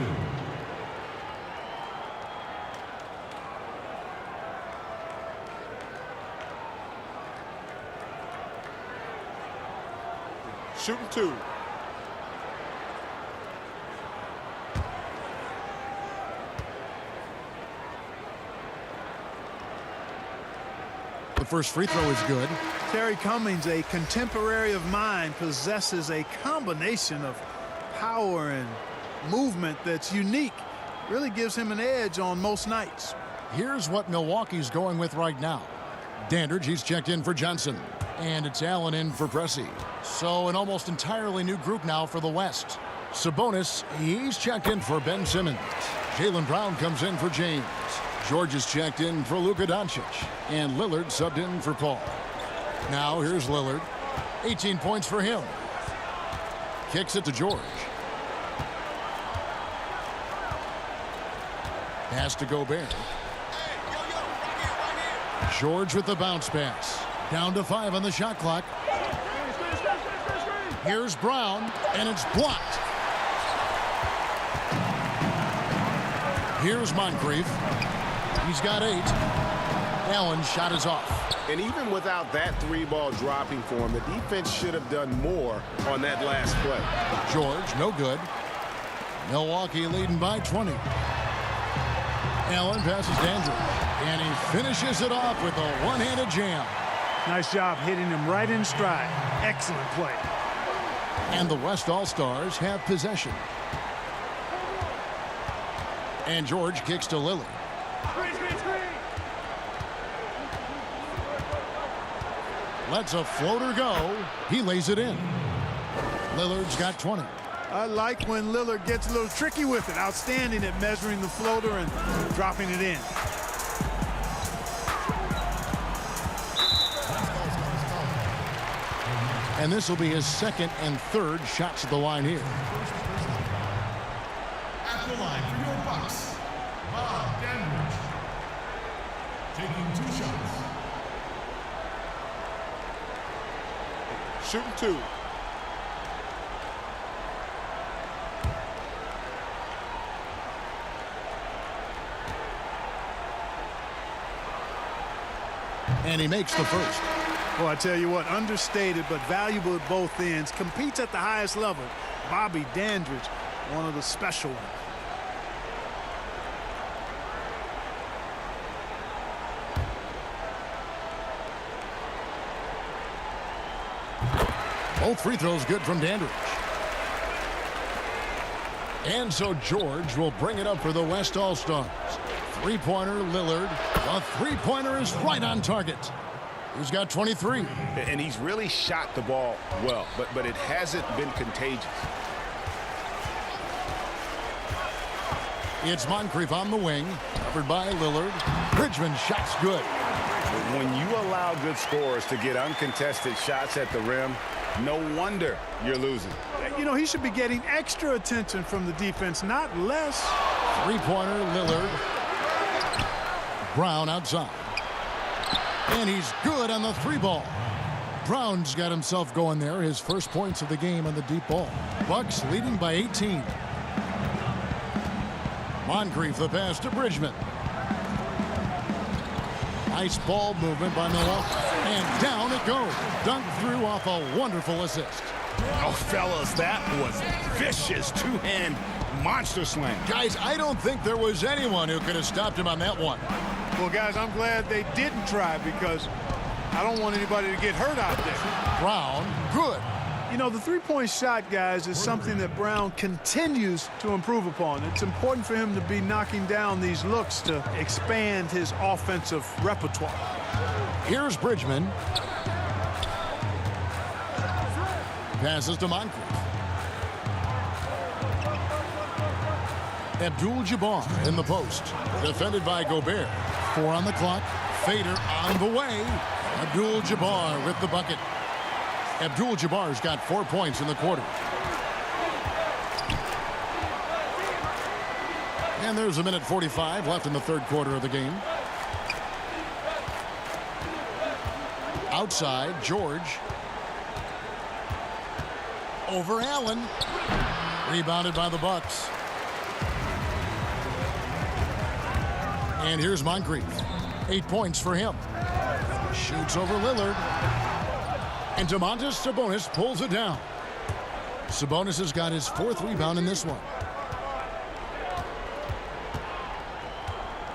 Shooting 2. The first free throw is good. Terry Cummings, a contemporary of mine, possesses a combination of power and movement that's unique. really gives him an edge on most nights. Here's what Milwaukee's going with right now. Dandridge, he's checked in for Johnson. And it's Allen in for Pressey. So an almost entirely new group now for the West. Sabonis, he's checked in for Ben Simmons. Jaylen Brown comes in for James. George is checked in for Luka Doncic. And Lillard subbed in for Paul. Now here's Lillard. 18 points for him. Kicks it to George. Pass to Gobert. George with the bounce pass. Down to 5 on the shot clock. Here's Brown, and it's blocked. Here's Moncrief. He's got 8. Allen's shot is off. And even without that 3-ball dropping for him, the defense should have done more on that last play. George, no good. Milwaukee leading by 20. Allen passes Dandridge, and he finishes it off with a one-handed jam. Nice job hitting him right in stride. Excellent play. And the West All-Stars have possession. And George kicks to Lillard. Lets a floater go. He lays it in. Lillard's got 20. I like when Lillard gets a little tricky with it. Outstanding at measuring the floater and dropping it in. And this will be his second and third shots at the line here. At the line for your Bucks, Dandridge. Taking 2 shots. Shooting 2. And he makes the first. Well, I tell you what, understated but valuable at both ends. Competes at the highest level. Bobby Dandridge, one of the special ones. Both free throws good from Dandridge. And so George will bring it up for the West All-Stars. Three-pointer, Lillard. The three-pointer is right on target. He's got 23. And he's really shot the ball well, but it hasn't been contagious. It's Moncrief on the wing, covered by Lillard. Bridgman's shot's good. When you allow good scorers to get uncontested shots at the rim, no wonder you're losing. You know, he should be getting extra attention from the defense, not less. Three-pointer, Lillard. Brown outside. And he's good on the 3-ball. Brown's got himself going there. His first points of the game on the deep ball. Bucks leading by 18. Moncrief the pass to Bridgman. Nice ball movement by Milwaukee. And down it goes. Dunked through off a wonderful assist. Oh, fellas, that was vicious two-hand monster slam. Guys, I don't think there was anyone who could have stopped him on that one. Well, guys, I'm glad they didn't try because I don't want anybody to get hurt out there. Brown, good. You know, the three-point shot, guys, is something that Brown continues to improve upon. It's important for him to be knocking down these looks to expand his offensive repertoire. Here's Bridgman. Passes to Moncrief. Abdul-Jabbar in the post. Defended by Gobert. 4 on the clock. Fader on the way. Abdul-Jabbar with the bucket. Abdul-Jabbar's got 4 points in the quarter. And there's a minute 45 left in the third quarter of the game. Outside, George. Over Allen. Rebounded by the Bucks. And here's Moncrief. 8 points for him. Shoots over Lillard. And Domantas Sabonis pulls it down. Sabonis has got his 4th rebound in this one.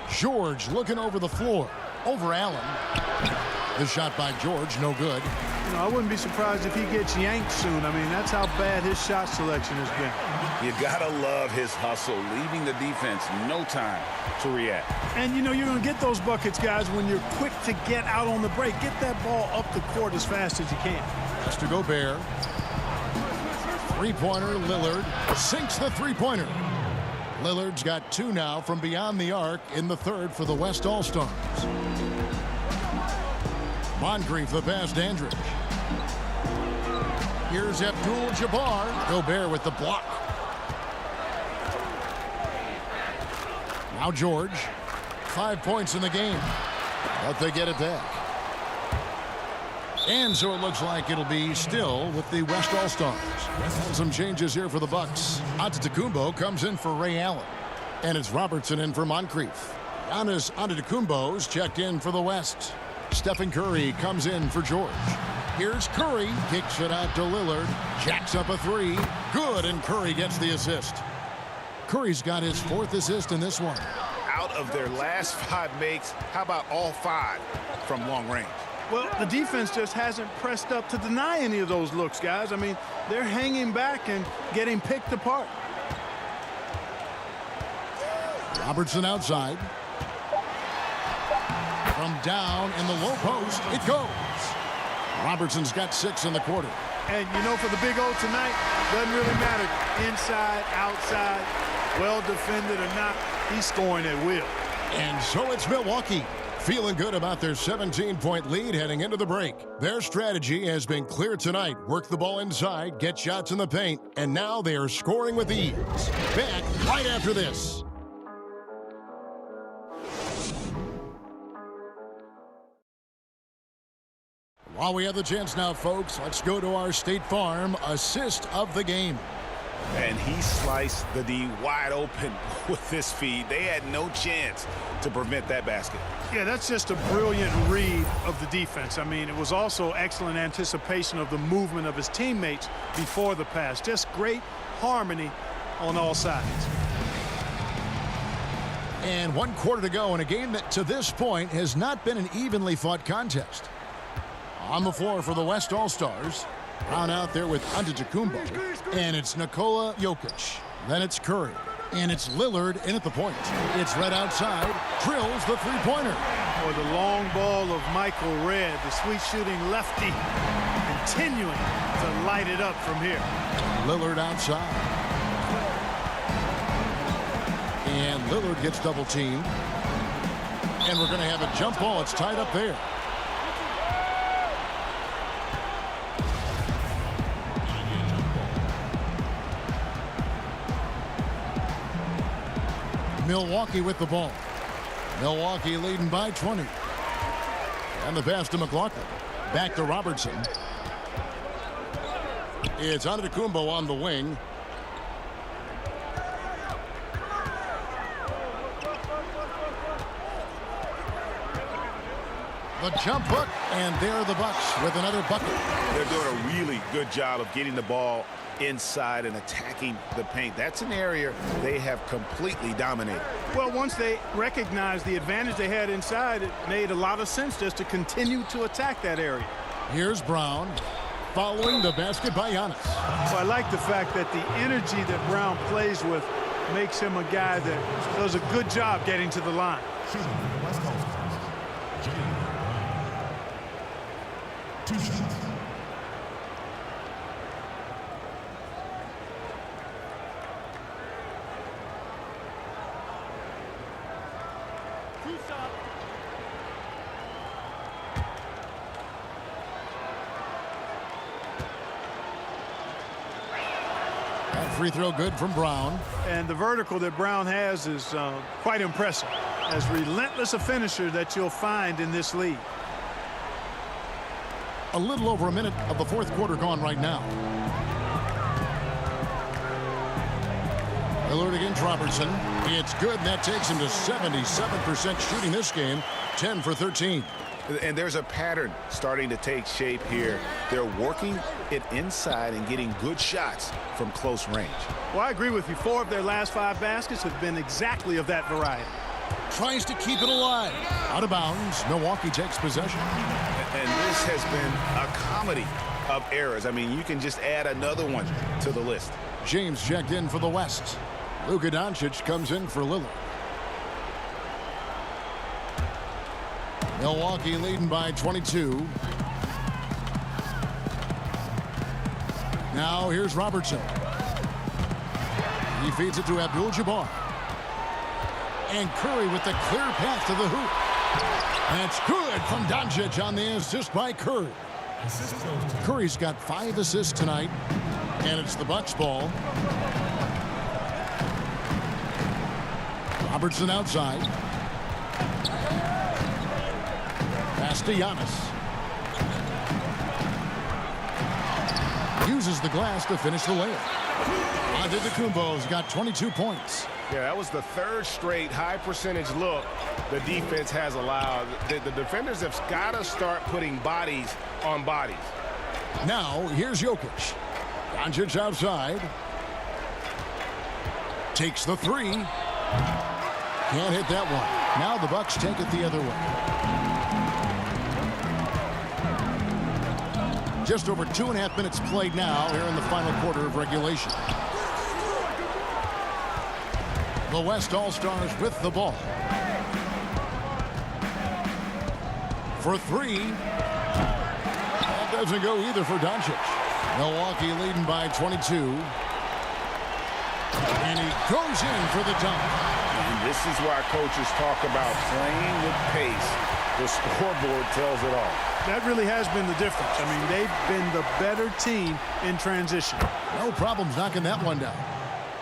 George looking over the floor. Over Allen. The shot by George, no good. You know, I wouldn't be surprised if he gets yanked soon. I mean, that's how bad his shot selection has been. You gotta love his hustle, leaving the defense no time to react. And, you know, you're going to get those buckets, guys, when you're quick to get out on the break. Get that ball up the court as fast as you can. Has to go Bear. Three-pointer, Lillard sinks the three-pointer. Lillard's got 2 now from beyond the arc in the third for the West All-Stars. Moncrief the pass to Andrich. Here's Abdul-Jabbar. Gobert with the block. Now George. 5 points in the game. But they get it back. And so it looks like it'll be still with the West All-Stars. Some changes here for the Bucks. Antetokounmpo comes in for Ray Allen. And it's Robertson in for Moncrief. Giannis Antetokounmpo's checked in for the West. Stephen Curry comes in for George. Here's Curry. Kicks it out to Lillard. Jacks up a 3. Good, and Curry gets the assist. Curry's got his 4th assist in this one. Out of their last 5 makes, how about all 5 from long range? Well, the defense just hasn't pressed up to deny any of those looks, guys. I mean, they're hanging back and getting picked apart. Robertson outside. From down in the low post, it goes. Robertson's got 6 in the quarter. And, you know, for the Big O tonight, doesn't really matter. Inside, outside, well defended or not, he's scoring at will. And so it's Milwaukee. Feeling good about their 17-point lead heading into the break. Their strategy has been clear tonight. Work the ball inside, get shots in the paint, and now they are scoring with ease. Back right after this. While we have the chance now, folks, let's go to our State Farm assist of the game. And he sliced the D wide open with this feed. They had no chance to prevent that basket. Yeah, that's just a brilliant read of the defense. I mean, it was also excellent anticipation of the movement of his teammates before the pass. Just great harmony on all sides. And 1 quarter to go in a game that to this point has not been an evenly fought contest. On the floor for the West All-Stars. Brown out there with Antetokounmpo. And it's Nikola Jokic. Then it's Curry. And it's Lillard in at the point. It's Red outside. Drills the three-pointer. Or the long ball of Michael Redd, the sweet shooting lefty, continuing to light it up from here. Lillard outside. And Lillard gets double-teamed. And we're going to have a jump ball. It's tied up there. Milwaukee with the ball. Milwaukee leading by 20. And the pass to McLaughlin. Back to Robertson. It's Antetokounmpo on the wing. The jump hook, and there are the Bucks with another bucket. They're doing a really good job of getting the ball inside and attacking the paint. That's an area they have completely dominated. Well, once they recognized the advantage they had inside, it made a lot of sense just to continue to attack that area. Here's Brown following the basket by Giannis. Well, I like the fact that the energy that Brown plays with makes him a guy that does a good job getting to the line. Shooting for the West Coast. Jalen Brown. 2 shots. Free throw good from Brown. And the vertical that Brown has is quite impressive. As relentless a finisher that you'll find in this league. A little over a minute of the fourth quarter gone right now. Lillard against Robertson. It's good, and that takes him to 77% shooting this game. 10 for 13. And there's a pattern starting to take shape here. They're working it inside and getting good shots from close range. Well, I agree with you. 4 of their last 5 baskets have been exactly of that variety. tries to keep it alive. Out of bounds. Milwaukee takes possession. And this has been a comedy of errors. I mean, you can just add another one to the list. James checked in for the West. Luka Doncic comes in for Lillard. Milwaukee leading by 22. Now here's Robertson. He feeds it to Abdul-Jabbar. And Curry with the clear path to the hoop. That's good from Doncic on the assist by Curry. Curry's got 5 assists tonight, and it's the Bucks' ball. Robertson outside. Pass to Giannis. Uses the glass to finish the layup. Antetokounmpo's got 22 points. Yeah, that was the 3rd straight high percentage look the defense has allowed. The defenders have got to start putting bodies on bodies. Now, here's Jokic. Doncic outside. Takes the 3. Can't hit that one. Now the Bucks take it the other way. Just over 2.5 minutes played now here in the final quarter of regulation. The West All-Stars with the ball. For 3. That doesn't go either for Doncic. Milwaukee leading by 22. And he goes in for the dunk. And this is why coaches talk about playing with pace. The scoreboard tells it all. That really has been the difference. I mean, they've been the better team in transition. No problems knocking that one down.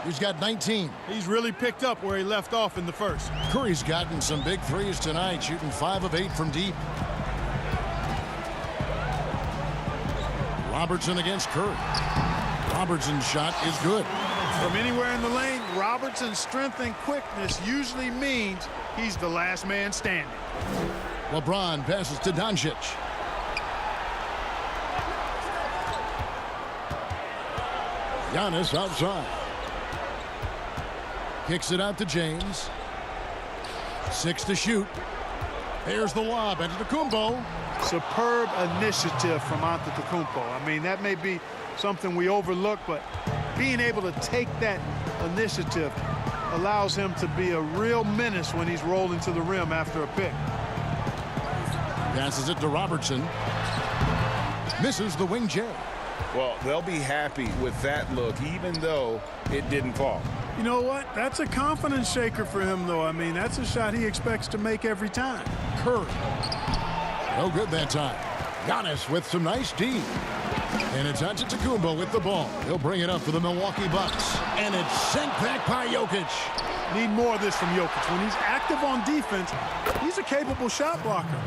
He's got 19. He's really picked up where he left off in the first. Curry's gotten some big threes tonight, shooting 5 of 8 from deep. Robertson against Curry. Robertson's shot is good. From anywhere in the lane, Robertson's strength and quickness usually means he's the last man standing. LeBron passes to Doncic. Giannis outside. Kicks it out to James. 6 to shoot. There's the lob. Antetokounmpo. Superb initiative from Antetokounmpo. I mean, that may be something we overlook, but being able to take that initiative allows him to be a real menace when he's rolling to the rim after a pick. Passes it to Robertson. Misses the wing J. Well, they'll be happy with that look, even though it didn't fall. You know what? That's a confidence shaker for him, though. I mean, that's a shot he expects to make every time. Curry. No good that time. Giannis with some nice D. And it's Antetokounmpo with the ball. He'll bring it up for the Milwaukee Bucks. And it's sent back by Jokic. Need more of this from Jokic. When he's active on defense, he's a capable shot blocker.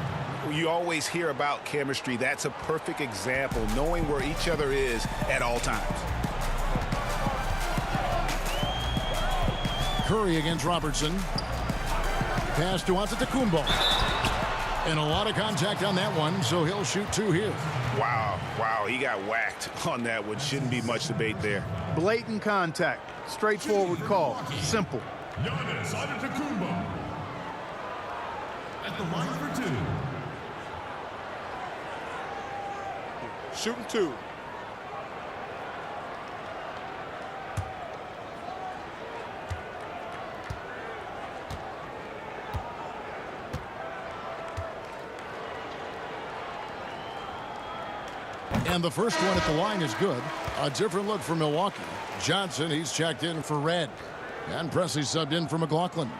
You always hear about chemistry. That's a perfect example, knowing where each other is at all times. Curry against Robertson. Pass to Antetokounmpo. And a lot of contact on that one, so he'll shoot 2 here. Wow, he got whacked on that one. Shouldn't be much debate there. Blatant contact. Straightforward call. Simple. Giannis Antetokounmpo at the line for 2. Shooting 2. And the first one at the line is good. A different look for Milwaukee. Johnson, he's checked in for Red. And Presley subbed in for McLaughlin.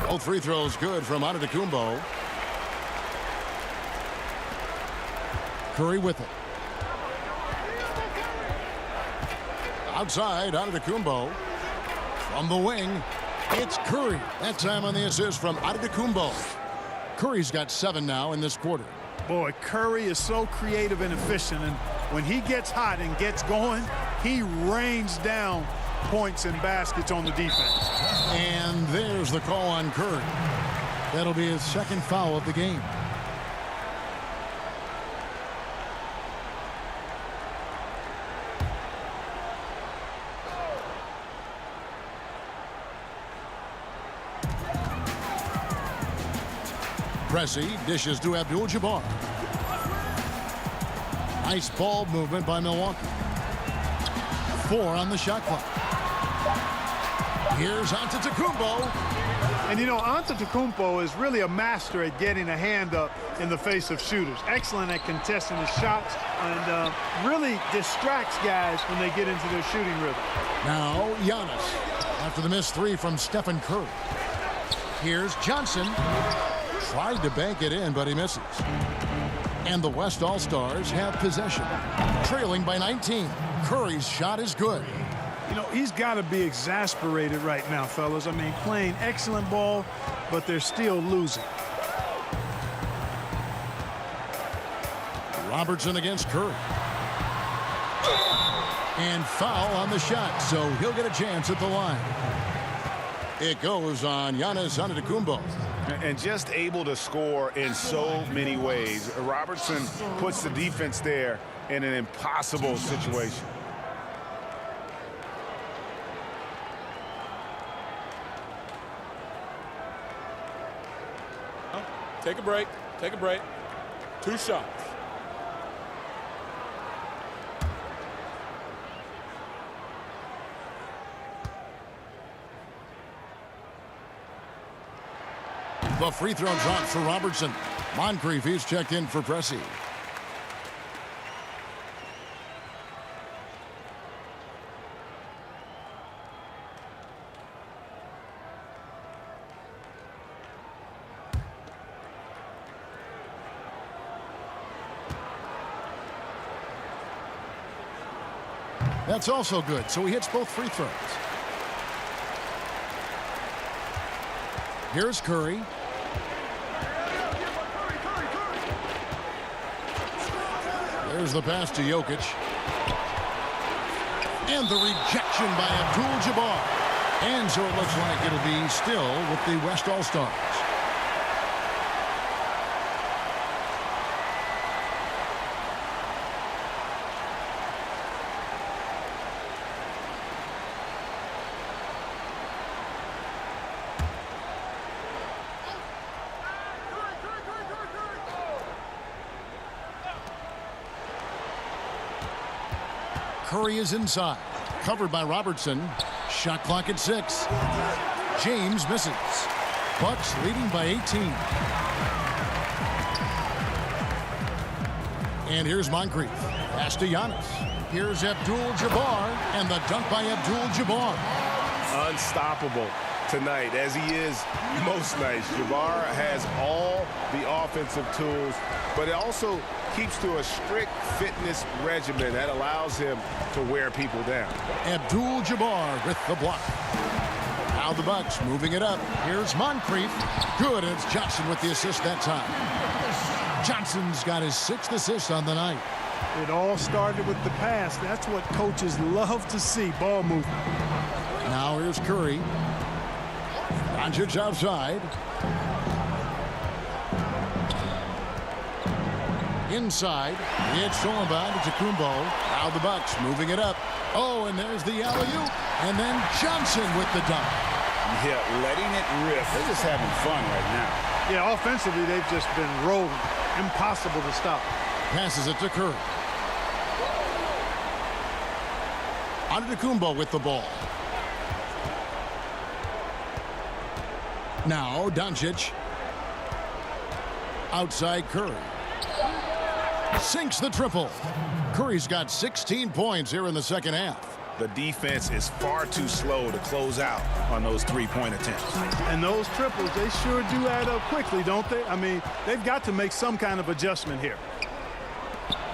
Both free throws good from Antetokounmpo. Curry with it. Outside, Antetokounmpo. From the wing, it's Curry. That time on the assist from Antetokounmpo. Curry's got 7 now in this quarter. Boy, Curry is so creative and efficient, and when he gets hot and gets going, he rains down points and baskets on the defense. And there's the call on Curry. That'll be his second foul of the game. Pressey dishes to Abdul-Jabbar. Nice ball movement by Milwaukee. 4 on the shot clock. Here's Antetokounmpo. And you know, Antetokounmpo is really a master at getting a hand up in the face of shooters. Excellent at contesting the shots and really distracts guys when they get into their shooting rhythm. Now Giannis after the missed 3 from Stephen Curry. Here's Johnson. Tried to bank it in, but he misses. And the West All-Stars have possession. Trailing by 19. Curry's shot is good. You know, he's got to be exasperated right now, fellas. I mean, playing excellent ball, but they're still losing. Robertson against Curry. And foul on the shot, so he'll get a chance at the line. It goes on Giannis Antetokounmpo. And just able to score in so many ways. Robertson puts the defense there in an impossible situation. Take a break. Take a break. 2 shots. The free throw drops for Robertson. Moncrief, he's checked in for Pressey. That's also good, so he hits both free throws. Here's Curry. There's the pass to Jokic. And the rejection by Abdul-Jabbar. And so it looks like it'll be still with the West All-Stars. Curry is inside. Covered by Robertson. Shot clock at 6. James misses. Bucks leading by 18. And here's Moncrief. Pass to Giannis. Here's Abdul-Jabbar. And the dunk by Abdul-Jabbar. Unstoppable tonight, as he is most nights. Jabbar has all the offensive tools, but it also keeps to a strict fitness regimen that allows him to wear people down. Abdul-Jabbar with the block. Now the Bucks moving it up. Here's Moncrief. Good, and it's Johnson with the assist that time. Johnson's got his 6th assist on the night. It all started with the pass. That's what coaches love to see, ball movement. Now here's Curry. Doncic outside. Inside. It's stolen by Antetokounmpo. Now the Bucks moving it up. Oh, and there's the alley-oop. And then Johnson with the dunk. Yeah, letting it rip. They're just having fun right now. Yeah, offensively, they've just been rolling. Impossible to stop. Passes it to Curry. Antetokounmpo with the ball. Now Doncic. Outside Curry. Sinks the triple. Curry's got 16 points here in the second half. The defense is far too slow to close out on those 3-point attempts. And those triples, they sure do add up quickly, don't they? I mean, they've got to make some kind of adjustment here.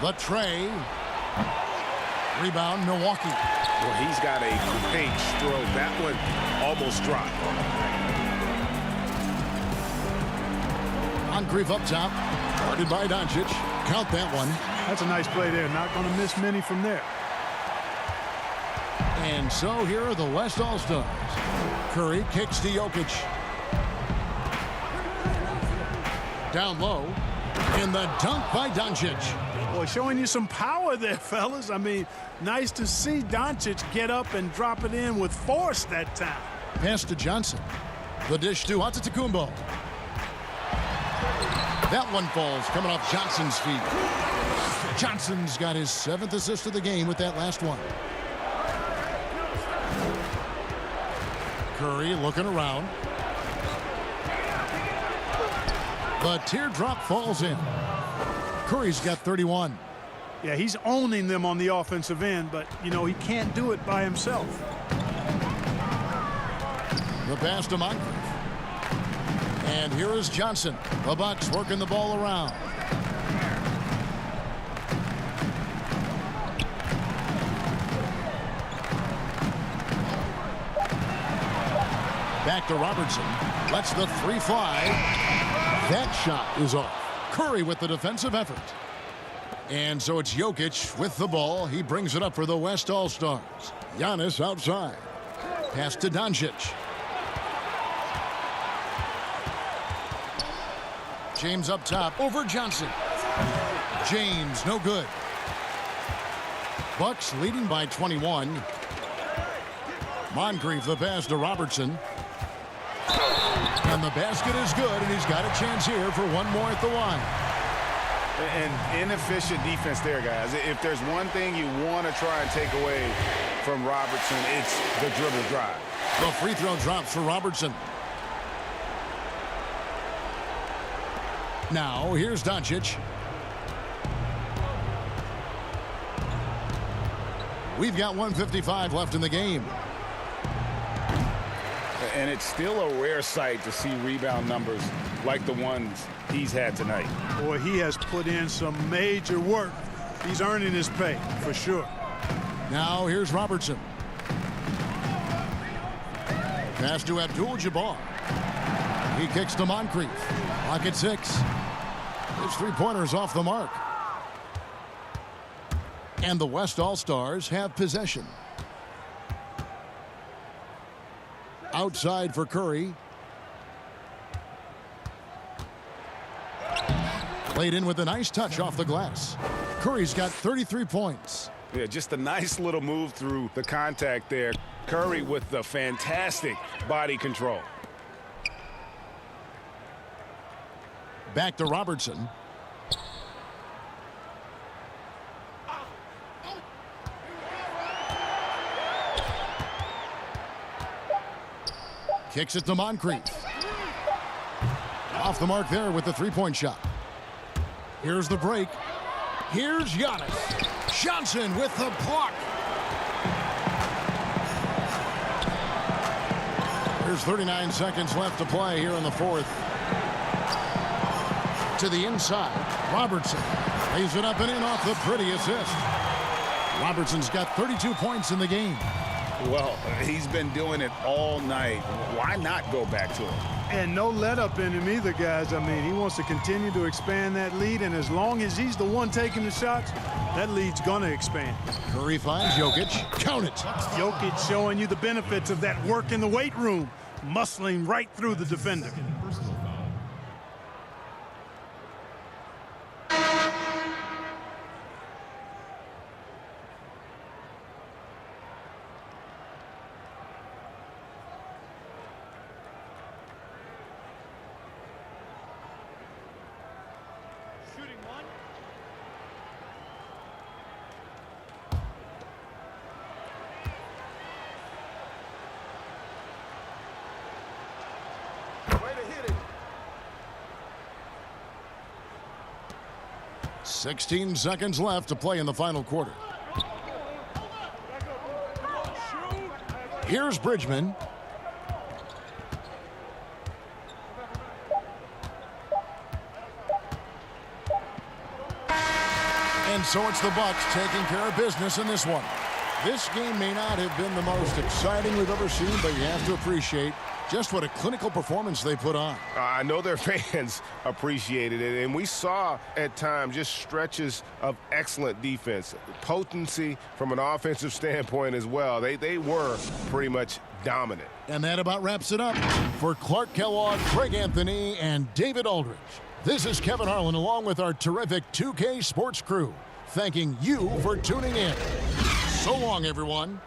The tray. Rebound, Milwaukee. Well, he's got a great stroke. That one almost dropped. Moncrief up top. Guarded by Doncic. Count that one. That's a nice play there. Not going to miss many from there. And so here are the West All-Stars. Curry kicks to Jokic. Down low. And the dunk by Doncic. Boy, showing you some power there, fellas. I mean, nice to see Doncic get up and drop it in with force that time. Pass to Johnson. The dish to Antetokounmpo. That one falls coming off Johnson's feet. Johnson's got his 7th assist of the game with that last one. Curry looking around. The teardrop falls in. Curry's got 31. Yeah, he's owning them on the offensive end, but, you know, he can't do it by himself. The pass to Moncrief. And here is Johnson. The Bucks working the ball around. Back to Robertson. Lets the 3 fly. That shot is off. Curry with the defensive effort. And so it's Jokic with the ball. He brings it up for the West All-Stars. Giannis outside. Pass to Doncic. James up top over Johnson. James no good. Bucks leading by 21. Moncrief the pass to Robertson. And the basket is good, and he's got a chance here for one more at the line. And inefficient defense there, guys. If there's one thing you want to try and take away from Robertson, it's the dribble drive. The free throw drops for Robertson. Now, here's Doncic. We've got 1:55 left in the game. And it's still a rare sight to see rebound numbers like the ones he's had tonight. Boy, he has put in some major work. He's earning his pay, for sure. Now, here's Robertson. Pass to Abdul-Jabbar. He kicks to Moncrief. Clock at 6. His three-pointer's off the mark. And the West All-Stars have possession. Outside for Curry. Played in with a nice touch off the glass. Curry's got 33 points. Yeah, just a nice little move through the contact there. Curry with the fantastic body control. Back to Robertson. Kicks it to Moncrief. Off the mark there with the three-point shot. Here's the break. Here's Giannis. Johnson with the block. There's 39 seconds left to play here in the fourth. To the inside. Robertson lays it up and in off the pretty assist. Robertson's got 32 points in the game. Well, he's been doing it all night. Why not go back to him? And no let up in him either, guys. I mean, he wants to continue to expand that lead, and as long as he's the one taking the shots, that lead's going to expand. Curry finds Jokic. Count it. Jokic showing you the benefits of that work in the weight room, muscling right through the defender. Way to hit it. 16 seconds left to play in the final quarter. Here's Bridgman. And so it's the Bucks taking care of business in this one. This game may not have been the most exciting we've ever seen, but you have to appreciate just what a clinical performance they put on. I know their fans appreciated it, and we saw at times just stretches of excellent defense, potency from an offensive standpoint as well. They were pretty much dominant. And that about wraps it up. For Clark Kellogg, Greg Anthony, and David Aldridge, this is Kevin Harlan along with our terrific 2K Sports crew, thanking you for tuning in. So long, everyone.